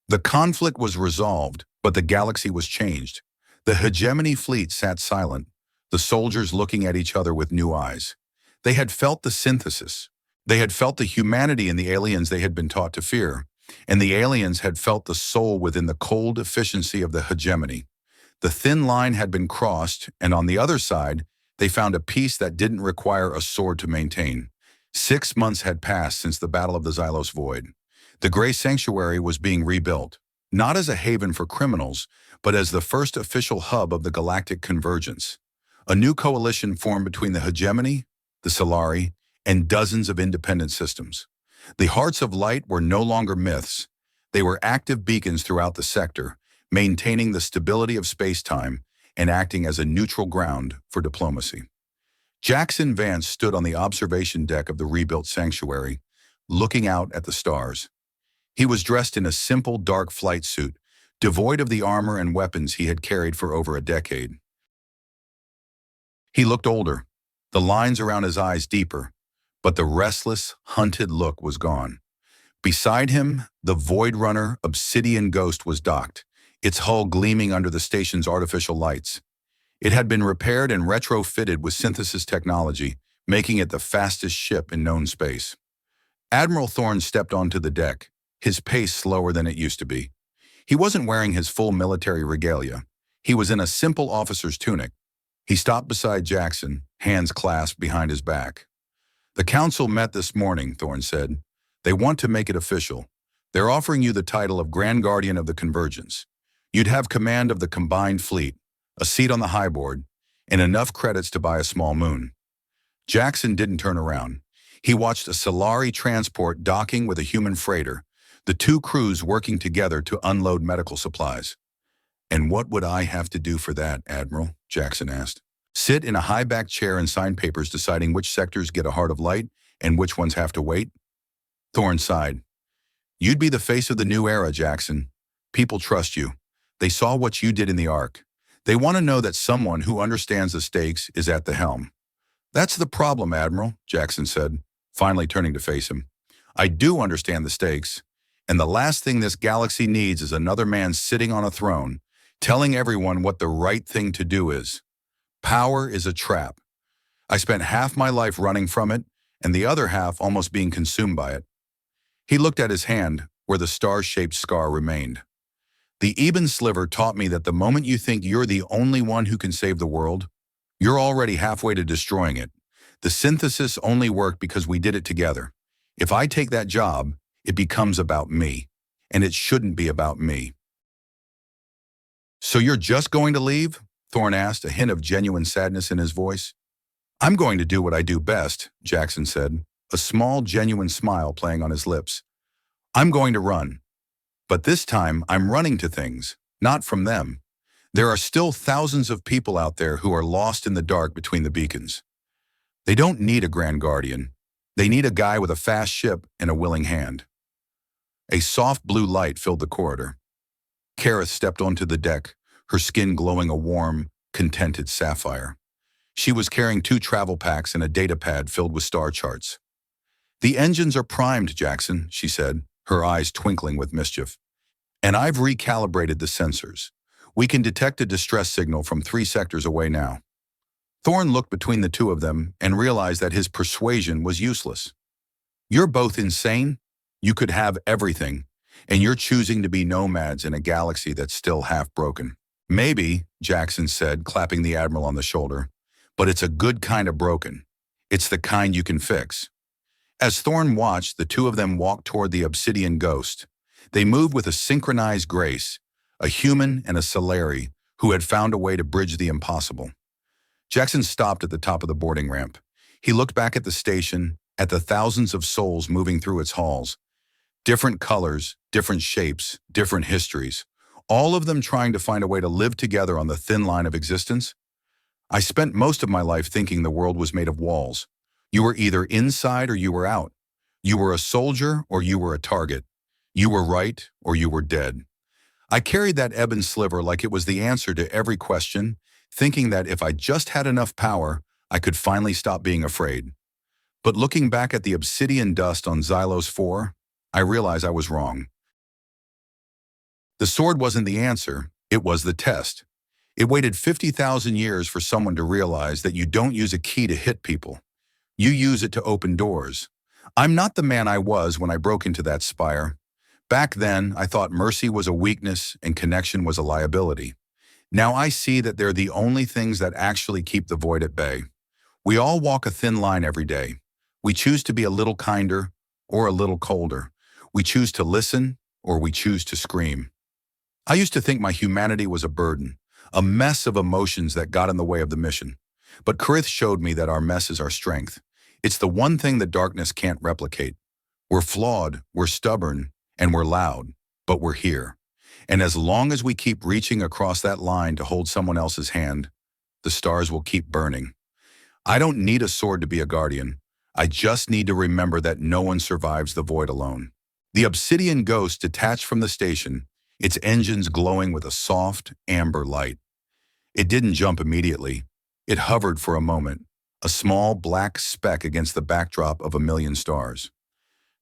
The conflict was resolved, but the galaxy was changed. The hegemony fleet sat silent, the soldiers looking at each other with new eyes. They had felt the synthesis. They had felt the humanity in the aliens they had been taught to fear, and the aliens had felt the soul within the cold efficiency of the hegemony. The thin line had been crossed, and on the other side, they found a peace that didn't require a sword to maintain. 6 months had passed since the Battle of the Xylos Void. The Grey Sanctuary was being rebuilt, not as a haven for criminals, but as the first official hub of the galactic convergence. A new coalition formed between the hegemony, the Sylari, and dozens of independent systems. The Hearts of Light were no longer myths. They were active beacons throughout the sector, maintaining the stability of space-time and acting as a neutral ground for diplomacy. Jaxen Vance stood on the observation deck of the rebuilt sanctuary, looking out at the stars. He was dressed in a simple dark flight suit, devoid of the armor and weapons he had carried for over a decade. He looked older, the lines around his eyes deeper, but the restless, hunted look was gone. Beside him, the Void Runner Obsidian Ghost was docked, its hull gleaming under the station's artificial lights. It had been repaired and retrofitted with synthesis technology, making it the fastest ship in known space. Admiral Thorne stepped onto the deck, his pace slower than it used to be. He wasn't wearing his full military regalia. He was in a simple officer's tunic. He stopped beside Jaxen, hands clasped behind his back. "The council met this morning," Thorne said. "They want to make it official. They're offering you the title of Grand Guardian of the Convergence. You'd have command of the combined fleet, a seat on the high board, and enough credits to buy a small moon." Jaxen didn't turn around. He watched a Sylari transport docking with a human freighter, the two crews working together to unload medical supplies. "And what would I have to do for that, Admiral?" Jaxen asked. "Sit in a high-backed chair and sign papers deciding which sectors get a Heart of Light and which ones have to wait?" Thorne sighed. "You'd be the face of the new era, Jaxen. People trust you. They saw what you did in the Ark. They want to know that someone who understands the stakes is at the helm." "That's the problem, Admiral," Jaxen said, finally turning to face him. "I do understand the stakes, and the last thing this galaxy needs is another man sitting on a throne, telling everyone what the right thing to do is. Power is a trap. I spent half my life running from it, and the other half almost being consumed by it." He looked at his hand, where the star-shaped scar remained. "The Ebon-Sliver taught me that the moment you think you're the only one who can save the world, you're already halfway to destroying it. The synthesis only worked because we did it together. If I take that job, it becomes about me, and it shouldn't be about me." "So you're just going to leave?" Thorne asked, a hint of genuine sadness in his voice. "I'm going to do what I do best," Jaxen said, a small, genuine smile playing on his lips. "I'm going to run. But this time, I'm running to things, not from them. There are still thousands of people out there who are lost in the dark between the beacons. They don't need a Grand Guardian. They need a guy with a fast ship and a willing hand." A soft blue light filled the corridor. Kareth stepped onto the deck, her skin glowing a warm, contented sapphire. She was carrying 2 travel packs and a data pad filled with star charts. "The engines are primed, Jaxen," she said, her eyes twinkling with mischief. "And I've recalibrated the sensors. We can detect a distress signal from 3 sectors away now." Thorne looked between the two of them and realized that his persuasion was useless. "You're both insane. You could have everything, and you're choosing to be nomads in a galaxy that's still half broken." "Maybe," Jaxen said, clapping the Admiral on the shoulder, "but it's a good kind of broken. It's the kind you can fix." As Thorne watched, the two of them walked toward the Obsidian Ghost. They moved with a synchronized grace, a human and a Sylari who had found a way to bridge the impossible. Jaxen stopped at the top of the boarding ramp. He looked back at the station, at the thousands of souls moving through its halls. Different colors, different shapes, different histories, all of them trying to find a way to live together on the thin line of existence. "I spent most of my life thinking the world was made of walls. You were either inside or you were out. You were a soldier or you were a target. You were right or you were dead. I carried that Ebon-Sliver like it was the answer to every question, thinking that if I just had enough power, I could finally stop being afraid. But looking back at the obsidian dust on Xylos 4, I realize I was wrong. The sword wasn't the answer, it was the test. It waited 50,000 years for someone to realize that you don't use a key to hit people. You use it to open doors. I'm not the man I was when I broke into that spire. Back then, I thought mercy was a weakness and connection was a liability. Now I see that they're the only things that actually keep the void at bay. We all walk a thin line every day. We choose to be a little kinder or a little colder. We choose to listen or we choose to scream. I used to think my humanity was a burden, a mess of emotions that got in the way of the mission. But Karith showed me that our mess is our strength. It's the one thing that darkness can't replicate. We're flawed, we're stubborn, and we're loud, but we're here. And as long as we keep reaching across that line to hold someone else's hand, the stars will keep burning. I don't need a sword to be a guardian. I just need to remember that no one survives the void alone. The obsidian ghost detached from the station, its engines glowing with a soft, amber light. It didn't jump immediately. It hovered for a moment, a small black speck against the backdrop of a million stars.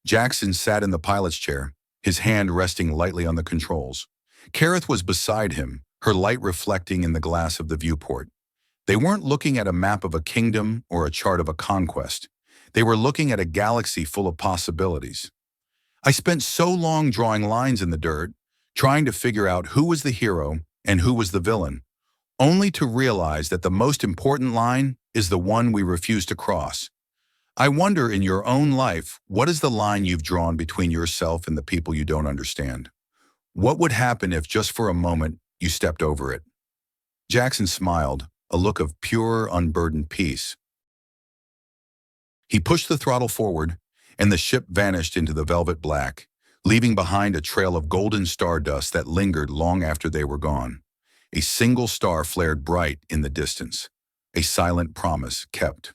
Jaxen sat in the pilot's chair, his hand resting lightly on the controls. Karith was beside him, her light reflecting in the glass of the viewport. They weren't looking at a map of a kingdom or a chart of a conquest. They were looking at a galaxy full of possibilities. I spent so long drawing lines in the dirt, trying to figure out who was the hero and who was the villain, only to realize that the most important line is the one we refuse to cross. I wonder in your own life, what is the line you've drawn between yourself and the people you don't understand? What would happen if just for a moment you stepped over it? Jaxen smiled, a look of pure, unburdened peace. He pushed the throttle forward, and the ship vanished into the velvet black, leaving behind a trail of golden stardust that lingered long after they were gone. A single star flared bright in the distance, a silent promise kept.